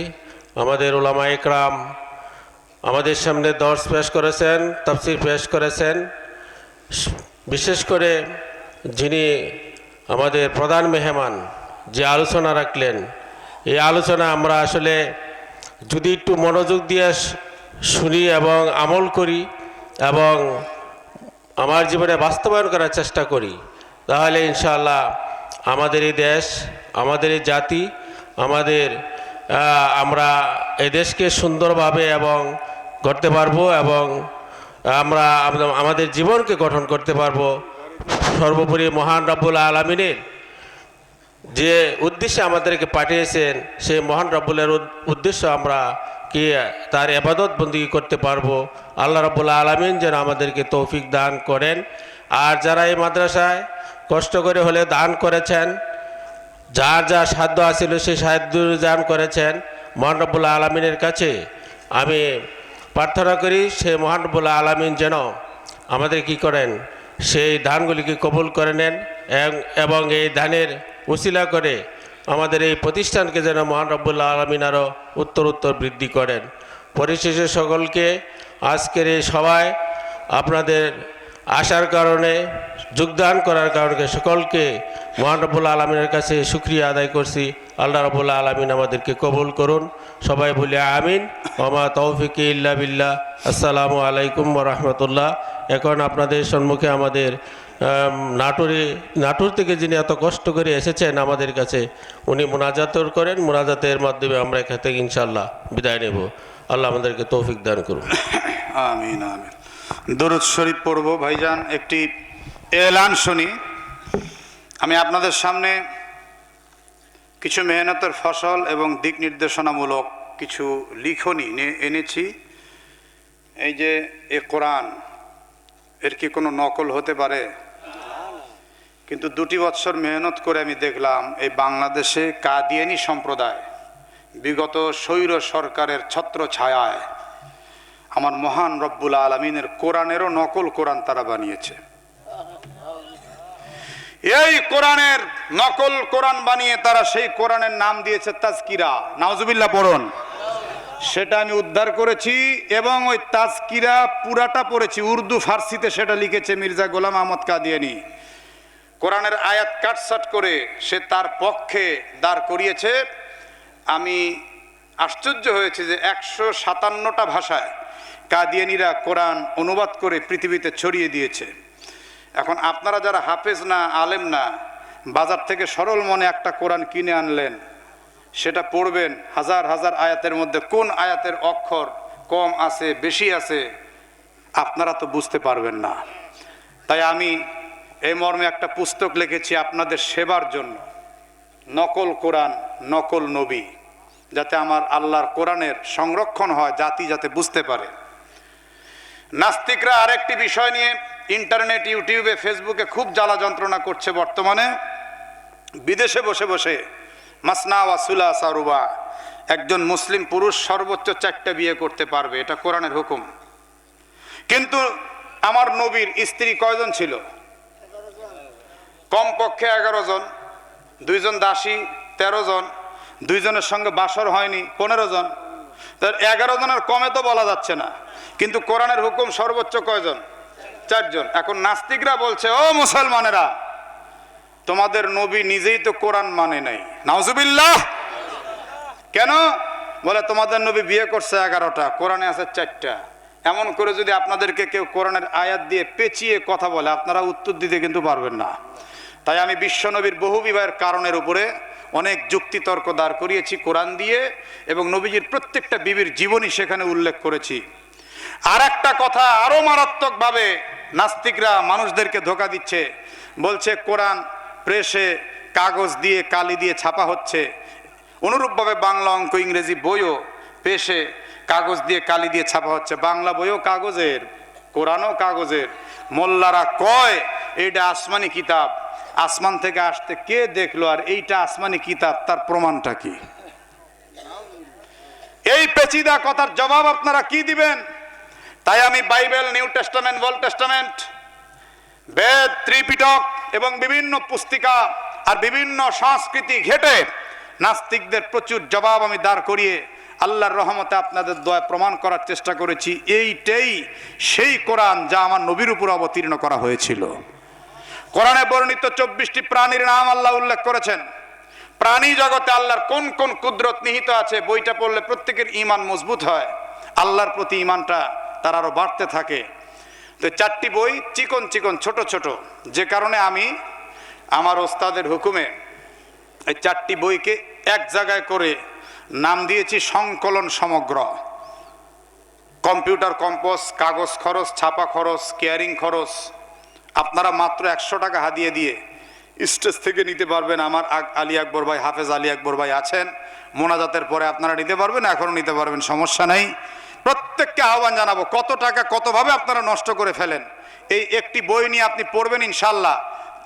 আমাদের উলামা ইকরাম আমাদের সামনে দর্শ পেশ করেছেন, তাফসীর পেশ করেছেন। বিশেষ করে যিনি আমাদের প্রধান মেহমান যে আলোচনা রাখলেন, এই আলোচনা আমরা আসলে যদি একটু মনোযোগ দিয়ে শুনি এবং আমল করি এবং আমার জীবনে বাস্তবায়ন করার চেষ্টা করি, তাহলে ইনশাআল্লাহ আমাদের এই দেশ, আমাদের এই জাতি, আমরা এই দেশকে সুন্দরভাবে এবং করতে পারবো এবং আমরা আমাদের জীবনকে গঠন করতে পারবো। সর্বোপরি মহান রব্বুল আলামিনের যে উদ্দেশ্যে আমাদেরকে পাঠিয়েছেন, সেই মহান রব্বুলের উদ্দেশ্য আমরা কি তার ইবাদত বন্দেগী করতে পারবো। আল্লাহ রব্বুল আলামিন যেন আমাদেরকে তৌফিক দান করেন। আর যারা এই মাদ্রাসায় কষ্ট করে হলে দান করেছেন, যার যা সাধ্য আছিল সেই সাধ্য দান করেছেন, মহান রব্বুল আলামিনের কাছে আমি প্রার্থনা করি সে মহান রব্বুল আলামিন যেন আমাদের কি করেন, সেই দানগুলিকে কবুল করে নেন এবং এই দানের উসিলা করে আমাদের এই প্রতিষ্ঠানকে যেন মহান রব্বুল আলামিন আরও উত্তর বৃদ্ধি করেন। পরিশেষে সকলকে আজকের এই সভায় আপনাদের আসার কারণে, যোগদান করার কারণে সকলকে মহান রব্বুল আলামিনের কাছে শুকরিয়া আদায় করছি। আল্লাহ রব্বুল আলামিন আমাদেরকে কবুল করুন। সবাই বলি আমিন। ওমা তৌফিক ইল্লা বিল্লাহ। আসসালামু আলাইকুম ওয়া রাহমাতুল্লাহ। এখন আপনাদের সম্মুখে আমাদের নাটোর থেকে যিনি এত কষ্ট করে এসেছেন আমাদের কাছে, উনি মোনাজাত করেন। মোনাজাতের মাধ্যমে আমরা এখান থেকে ইনশাআল্লাহ বিদায় নেব। আল্লাহ আমাদেরকে তৌফিক দান করুন। আমিন আমিন। দরুদ শরীফ পড়ব। ভাইজান একটি এলান শুনি। আমি আপনাদের সামনে কিছু মেহনতের ফসল এবং দিক নির্দেশনামূলক কিছু লিখনি এনেছি। এই যে এ কোরআন, এর কি কোনো নকল হতে পারে? কিন্তু 2 বছর মেহনত করে আমি দেখলাম এই বাংলাদেশে কাদিয়ানী সম্প্রদায় বিগত স্বৈর সরকারের ছত্র ছায়ায় আমার মহান রব্বুল আলামিনের কোরআনেরও নকল কোরআন তারা বানিয়েছে। এই কোরআনের নকল কোরআন বানিয়ে তারা সেই কোরআনের নাম দিয়েছে তাজকিরা। নাউজুবিল্লাহ পড়ুন। সেটা আমি উদ্ধার করেছি এবং ওই তাজকিরা পুরাটা পড়েছি। উর্দু ফার্সিতে সেটা লিখেছে মির্জা গোলাম আহমদ কাদিয়ানী। কোরআনের আয়াত কাটছাট করে সে তার পক্ষে দাঁড় করিয়েছে। আমি আশ্চর্য হয়েছে যে 157টা ভাষায় কাদিয়ানীরা কোরআন অনুবাদ করে পৃথিবীতে ছড়িয়ে দিয়েছে। এখন আপনারা যারা হাফেজ না, আলেম না, বাজার থেকে সরল মনে একটা কোরআন কিনে আনলেন, সেটা পড়বেন, হাজার হাজার আয়াতের মধ্যে কোন আয়াতের অক্ষর কম আছে বেশি আছে আপনারা তো বুঝতে পারবেন না। তাই আমি এই মর্মে একটা পুস্তক লিখেছি আপনাদের সেবার জন্য, নকল কোরআন নকল নবী, যাতে আমার আল্লাহর কোরআনের সংরক্ষণ হয়, জাতি যাতে বুঝতে পারে। নাস্তিকরা আরেকটি বিষয় নিয়ে ইন্টারনেট, ইউটিউবে, ফেসবুকে খুব জ্বালা যন্ত্রণা করছে বর্তমানে। বিদেশে বসে বসে মাসনা ওয়া সুলাসা রুবা, একজন মুসলিম পুরুষ সর্বোচ্চ 4টা বিয়ে করতে পারবে, এটা কোরআনের হুকুম। কিন্তু আমার নবীর স্ত্রী কয়জন ছিল? কমপক্ষে 11 জন, 2 জন দাসী 13 জন, দুইজনের সঙ্গে বাসর হয়নি 15 জন, তার 11 জনের কমে তো বলা যাচ্ছে না, কিন্তু কোরআনের হুকুম সর্বোচ্চ কয়জন? 4 জন। এখন নাস্তিকরা বলছে, ও মুসলমানেরা, তোমাদের নবী নিজেই তো কোরআন মানে নাই। নাউজুবিল্লাহ। কেন? বলে তোমাদের নবী বিয়ে করছে 11টা, কোরআনে আছে 4টা। এমন করে যদি আপনাদেরকে কেউ কোরআনের আয়াত দিয়ে পেঁচিয়ে কথা বলে, আপনারা উত্তর দিতে কিন্তু পারবেন না। তাই আমি বিশ্বনবীর বহু বিবাহের কারণের উপরে অনেক যুক্তিতর্ক দাঁড় করিয়েছি কোরআন দিয়ে, এবং নবীজির প্রত্যেকটা বিবির জীবনী সেখানে উল্লেখ করেছি। আর একটা কথা আরো মারাত্মকভাবে নাস্তিকরা মানুষদেরকে ধোঁকা দিচ্ছে, বলছে কোরআন প্রেসে কাগজ দিয়ে কালি দিয়ে ছাপা হচ্ছে, অনুরূপভাবে বাংলা অঙ্ক ইংরেজি বইও প্রেসে কাগজ দিয়ে কালি দিয়ে ছাপা হচ্ছে। বাংলা বইও কাগজের, কোরআনও কাগজের। মোল্লারা কয় এইটা আসমানি কিতাব, আসমান থেকে আসতে কে দেখলো, আর এইটা আসমানি কিতাব, তার প্রমাণটা কি? এই পেচিদা কথার জবাব আপনারা কি দিবেন? তাই আমি Bible, new testament, old testament, Veda, Tripitaka এবং বিভিন্ন পুস্তিকা আর বিভিন্ন সংস্কৃতি ঘেটে নাস্তিকদের প্রচুর জবাব আমি দাঁড় করিয়ে আল্লাহর রহমতে আপনাদের দয়া প্রমাণ করার চেষ্টা করেছি। এইটাই সেই কোরআন যা আমার নবীর উপর অবতীর্ণ করা হয়েছিল। কোরআনে বর্ণিত 24টি প্রাণীর নাম আল্লাহ উল্লেখ করেছেন। প্রাণী জগতে আল্লাহর কোন কোন কুদরত নিহিত আছে, বইটা পড়লে প্রত্যেকের ঈমান মজবুত হয়, আল্লাহর প্রতি ঈমানটা তার আরো বাড়তে থাকে। তো 4টি বই চিকন চিকন ছোট ছোট, যে কারণে আমি আমার ওস্তাদের হুকুমে এই 4টি বইকে এক জায়গায় করে নাম দিয়েছি সংকলন সমগ্র। কম্পিউটার কম্পোজ, কাগজ খরচ, ছাপা খরচ, কেয়ারিং খরচ আপনারা মাত্র 100 টাকা হাদিয়ে দিয়ে স্টেজ থেকে নিতে পারবেন। আমার আলী আকবর ভাই, হাফেজ আলী আকবর ভাই আছেন, মোনাজাতের পরে আপনারা নিতে পারবেন, এখনো নিতে পারবেন, সমস্যা নেই। প্রত্যেককে আহ্বান জানাবো, কত টাকা কতভাবে আপনারা নষ্ট করে ফেলেন, এই একটি বই নিয়ে আপনি পড়বেন, ইনশাল্লাহ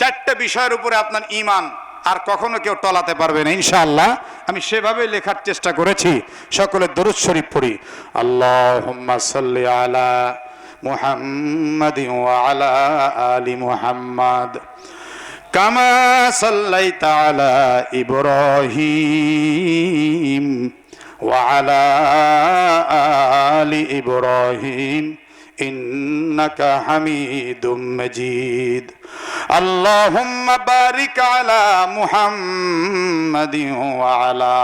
4টে বিষয়ের উপরে আপনার ঈমান আর কখনো কেউ টলাতে পারবে না ইনশাআল্লাহ। আমি সেভাবে লেখার চেষ্টা করেছি। সকলে দরুদ শরীফ পড়ি। আল্লাহুম্মা সাল্লি আলা মুহাম্মাদিন ওয়া আলা আলি মুহাম্মাদ কামা সাল্লাইতা আলা ইব্রাহিম ওয়া আলা আলি ইব্রাহিম ইন্নাকা হামিদুম মাজিদ। আল্লাহুম্মা বারিক আলা মুহাম্মাদিন ওয়া আলা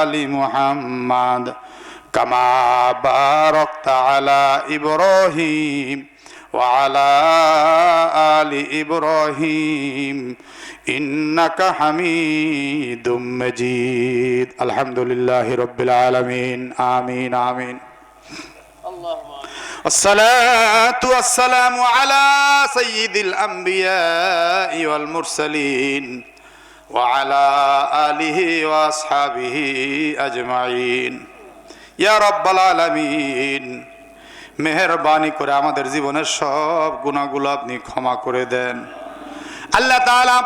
আলি মুহাম্মাদ কামা বারাকতা আলা ইব্রাহিম ওয়া আলা আলি ইব্রাহিম ইন্নাকা হামিদুম মাজিদ। আলহামদুলিল্লাহি রাব্বিল আলামিন। আমিন আমিন। الصلاة والسلام على سيد الأنبياء والمرسلين وعلى آله وأصحابه أجمعين يا رب العالمين। মেহেরবানি করে আমাদের জীবনের সব গুনাহগুলো আপনি ক্ষমা করে দেন আল্লাহ তাআলা।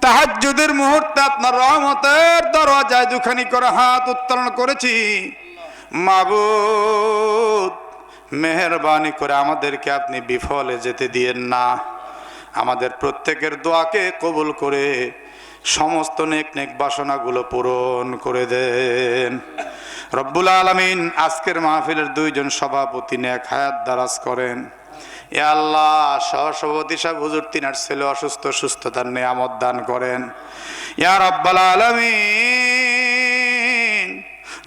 তাহাজ্জুদের মুহূর্তে আপনার রহমতের দরজায় দুখানি করে হাত উত্তোলন করেছি। মাবুদ, মেহেরবানি করে আমাদেরকে আপনি বিফলে যেতে দিয়েন না। আমাদের প্রত্যেকের দোয়াকে কবুল করে সমস্ত নেক নেক বাসনাগুলো পূরণ করে দেন রব্বুল আলামিন। আজকের মাহফিলের 2জন সভাপতি নেক হায়াত দারাজ করেন। এ আল্লাহ, সহসভাপতি সাহেব হুজুর তিনার ছেলে অসুস্থ, সুস্থতার নিয়ামত দান করেন ইয়া রাব্বাল আলামিন।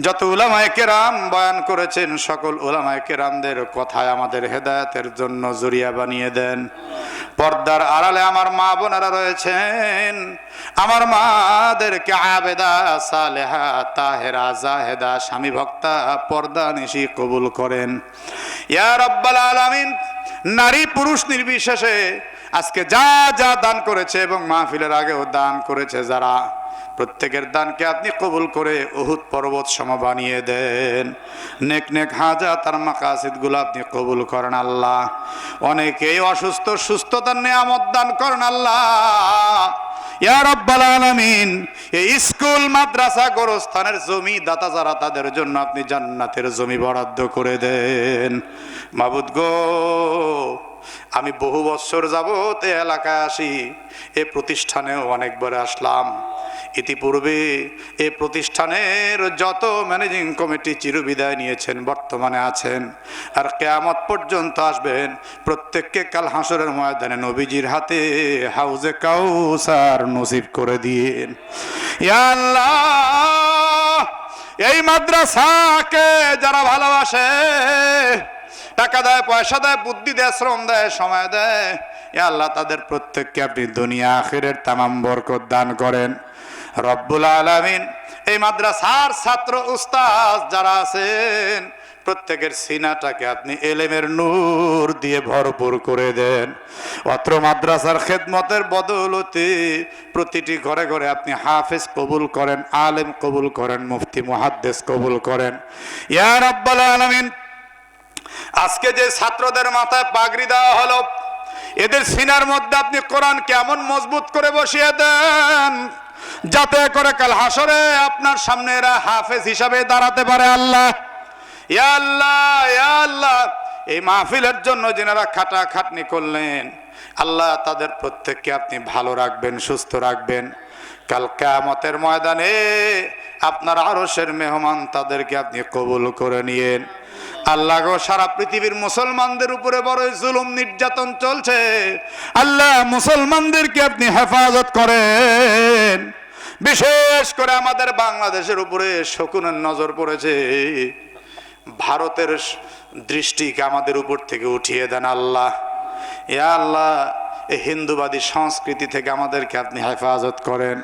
যত উলামায়ে কেরাম বয়ান করেছেন, সকল উলামায়ে কেরামদের কথায় আমাদের হেদায়েতের জন্য জরিয়া বানিয়ে দেন। পর্দার আড়ালে আমার মা বোনেরা রয়েছেন, আমার মাদেরকে আবেদা, সালেহা, তাহেরা, জাহেদা, স্বামী ভক্তা, পর্দা নিশি কবুল করেন ইয়া রাব্বাল আলামিন। নারী পুরুষ নির্বিশেষে আজকে যা যা দান করেছে এবং মাহফিলের আগেও দান করেছে যারা, প্রত্যেকের দানকে আপনি কবুল করে উহুদ পর্বত সম বানিয়ে দেন। নেক নেক হাজাত আর মাকাসিদগুলো আপনি কবুল করেন আল্লাহ। অনেকেই অসুস্থ, সুস্থতার নিয়ামত দান করেন আল্লাহ ইয়া রাব্বাল আলামিন। এই স্কুল, মাদ্রাসা, গোরস্থানের জমি দাতা যারা, তাদের জন্য আপনি জান্নাতের জমি বরাদ্দ করে দেন মাবুদ গো। আমি বহু বছর যাবত এ এলাকায় আসি, এ প্রতিষ্ঠানেও অনেকবার আসলাম। ইতিপূর্বে এই প্রতিষ্ঠানের যত ম্যানেজিং কমিটি চিরবিদায় নিয়েছেন, বর্তমানে আছেন আর কিয়ামত পর্যন্ত আসবেন, প্রত্যেককে কাল হাসরের ময়দানে নবীজির হাতে হাউজে কাউসার নসিব করে দিয়েন। ইয়া আল্লাহ, এই মাদ্রাসাকে যারা ভালোবাসে, টাকা দেয়, পয়সা দেয়, বুদ্ধি দেয়, শ্রম দেয়, সময় দেয়, ইয়া আল্লাহ তাদের প্রত্যেককে আপনি দুনিয়া আখিরের তামাম বরকত দান করেন রব্বুল আলামিন। এই মাদ্রাসার ছাত্র উস্তাদ যারা আছেন, প্রত্যেকের সিনাটাকে আপনি এলেমের নূর দিয়ে ভরপুর করে দেন। অত্র মাদ্রাসার খেদমতের বদৌলতে প্রতিটি ঘরে ঘরে আপনি হাফেজ কবুল করেন, আলেম কবুল করেন, মুফতি মুহাদ্দিস কবুল করেন ইয়া রাব্বাল আলামিন। আজকে যে ছাত্রদের মাথায় পাগড়ি দেওয়া হলো, এদের সিনার মধ্যে আপনি কোরআন কেমন মজবুত করে বসিয়ে দেন, যাতে করে কাল হাসরে আপনার সামনে এরা হাফেজ হিসাবে দাঁড়াতে পারে। আল্লাহ, ইয়া আল্লাহ, ইয়া আল্লাহ, এই মাহফিলের জন্য যেনারা খাটাখাটনি করলেন, আল্লাহ তাদের প্রত্যেককে আপনি ভালো রাখবেন, সুস্থ রাখবেন। কাল কিয়ামতের ময়দানে আপনার আরশের মেহমান তাদেরকে আপনি কবুল করে নিয়েন। আল্লাহ গো, সারা পৃথিবীর মুসলমানদের উপরে বড় জুলুম নির্যাতন চলছে, আল্লাহ মুসলমানদেরকে আপনি হেফাজত করেন। বিশেষ করে আমাদের বাংলাদেশের উপরে শকুনের নজর পড়েছে, ভারতের দৃষ্টিকে আমাদের উপর থেকে উঠিয়ে দেন আল্লাহ। ইয়া আল্লাহ, এই হিন্দুবাদী সংস্কৃতি থেকে আমাদেরকে আপনি হেফাজত করেন।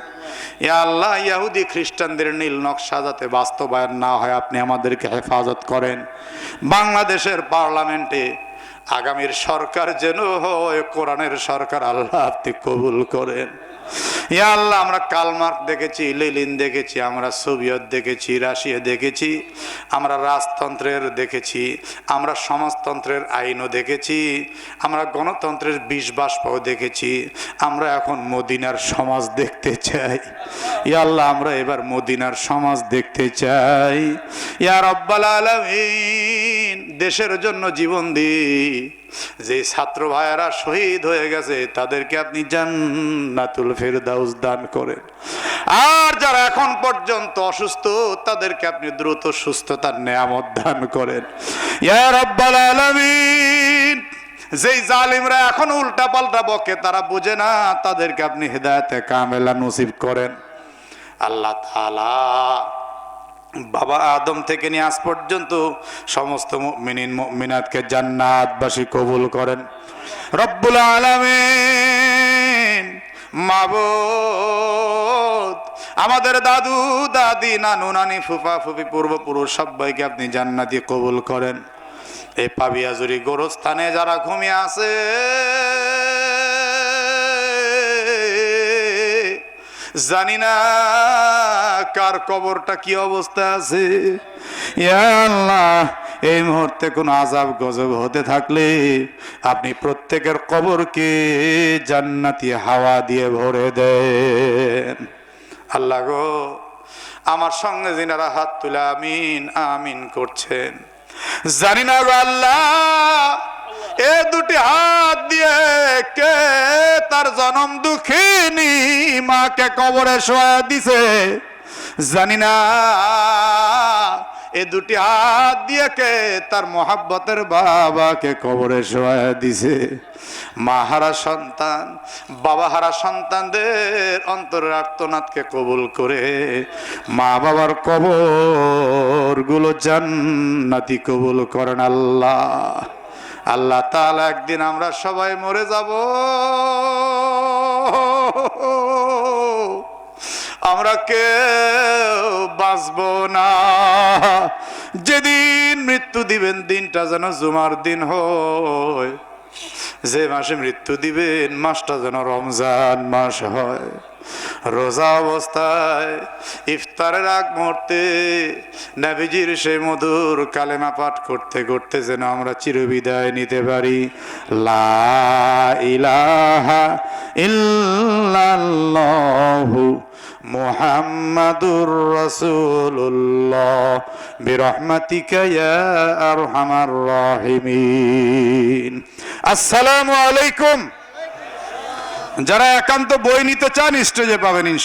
ইয়া আল্লাহ, ইহুদি খ্রিস্টানদের নীল নকশা যাতে বাস্তবায়ন না হয় আপনি আমাদেরকে হেফাজত করেন। বাংলাদেশের পার্লামেন্টে আগামীর সরকার যেন হয় কোরআনের সরকার, আল্লাহ আপনি কবুল করেন। ইয়া আল্লাহ, আমরা কার্ল মার্কস দেখেছি, লেনিন দেখেছি, আমরা সোভিয়েত দেখেছি, রাশিয়া দেখেছি, আমরা রাজতন্ত্রের দেখেছি, আমরা সমাজতন্ত্রের আইনও দেখেছি, আমরা গণতন্ত্রের বিষ বাষ্পও দেখেছি, আমরা এখন মদিনার সমাজ দেখতে চাই। ইয়া আল্লাহ, আমরা এবার মদিনার সমাজ দেখতে চাই। ইয়া রাব্বাল আলামিন, দেশের জন্য জীবন দিই যে ছাত্র ভাইয়েরা শহীদ হয়ে গেছে তাদেরকে আপনি জান্নাতুল ফেরদাউস দান করেন, আর যারা এখন পর্যন্ত অসুস্থ তাদেরকে আপনি দ্রুত সুস্থতার নেয়ামত দান করেন ইয়া রাব্বাল আলামিন। যেই জালিমরা এখন উল্টা পাল্টা বকে, তারা বুঝে না, তাদেরকে আপনি হেদায়েতে কামেলা নসিব করেন। আল্লাহ তাআলা বাবা আদম থেকে নিয়ে আজ পর্যন্ত সমস্ত মুমিনিন মুমিনাতকে জান্নাতবাসী কবুল করেন রব্বুল আলামিন। মাবুদ, আমাদের দাদু দাদি, নানু নানি, ফুফা ফুফি, পূর্বপুরুষ সবাইকে আপনি জান্নাতি কবুল করেন। এই পাবিয়াজুরি গোরস্থানে যারা ঘুমিয়ে আছে, জানি না কার কবরটা কি অবস্থা আছে। ইয়া আল্লাহ, এই মুহূর্তে কোন আযাব গজব হতে থাকলে আপনি প্রত্যেকের কবরকে জান্নাতি হাওয়া দিয়ে ভরে দেন। আল্লাহ গো, আমার সঙ্গে যিনারা হাত তুলে আমিন আমিন করছেন, জানি না গো আল্লাহ, এ দুটি হাত দিয়ে কে তার জনম দুঃখিনী মাকে কবরে শোয়া দিছে, জানি না এ দুটি হাত দিয়ে কে তার মোহাব্বতের বাবাকে কবরে শোয়া দিছে। মা হারা সন্তান, বাবা হারা সন্তানদের অন্তরের আর্তনাদকে কবুল করে মা বাবার কবরগুলো জান্নাতি কবুল করেন আল্লাহ। আল্লাহ তাআলা, একদিন আমরা সবাই মরে যাব, আমরা কেউ বাঁচব না। যেদিন মৃত্যু দিবেন দিনটা যেন জুমার দিন হয়, যে মাসে মৃত্যু দিবেন মাসটা যেন রমজান মাস হয়। রোজা অবস্থায় ইফতারের আগ মুহূর্তে নবীজির সেই মধুর কালেমা পাঠ করতে করতে যেন আমরা চিরবিদায় নিতে পারি। লা ইলাহা ইল্লাল্লাহু মুহাম্মাদুর রাসূলুল্লাহ বিরহমাতিকা ইয়া আরহামার রাহিমিন। আসসালামু আলাইকুম। যারা একান্ত বই নিতে চান স্টেজে পাবেন ইনশাআল্লাহ।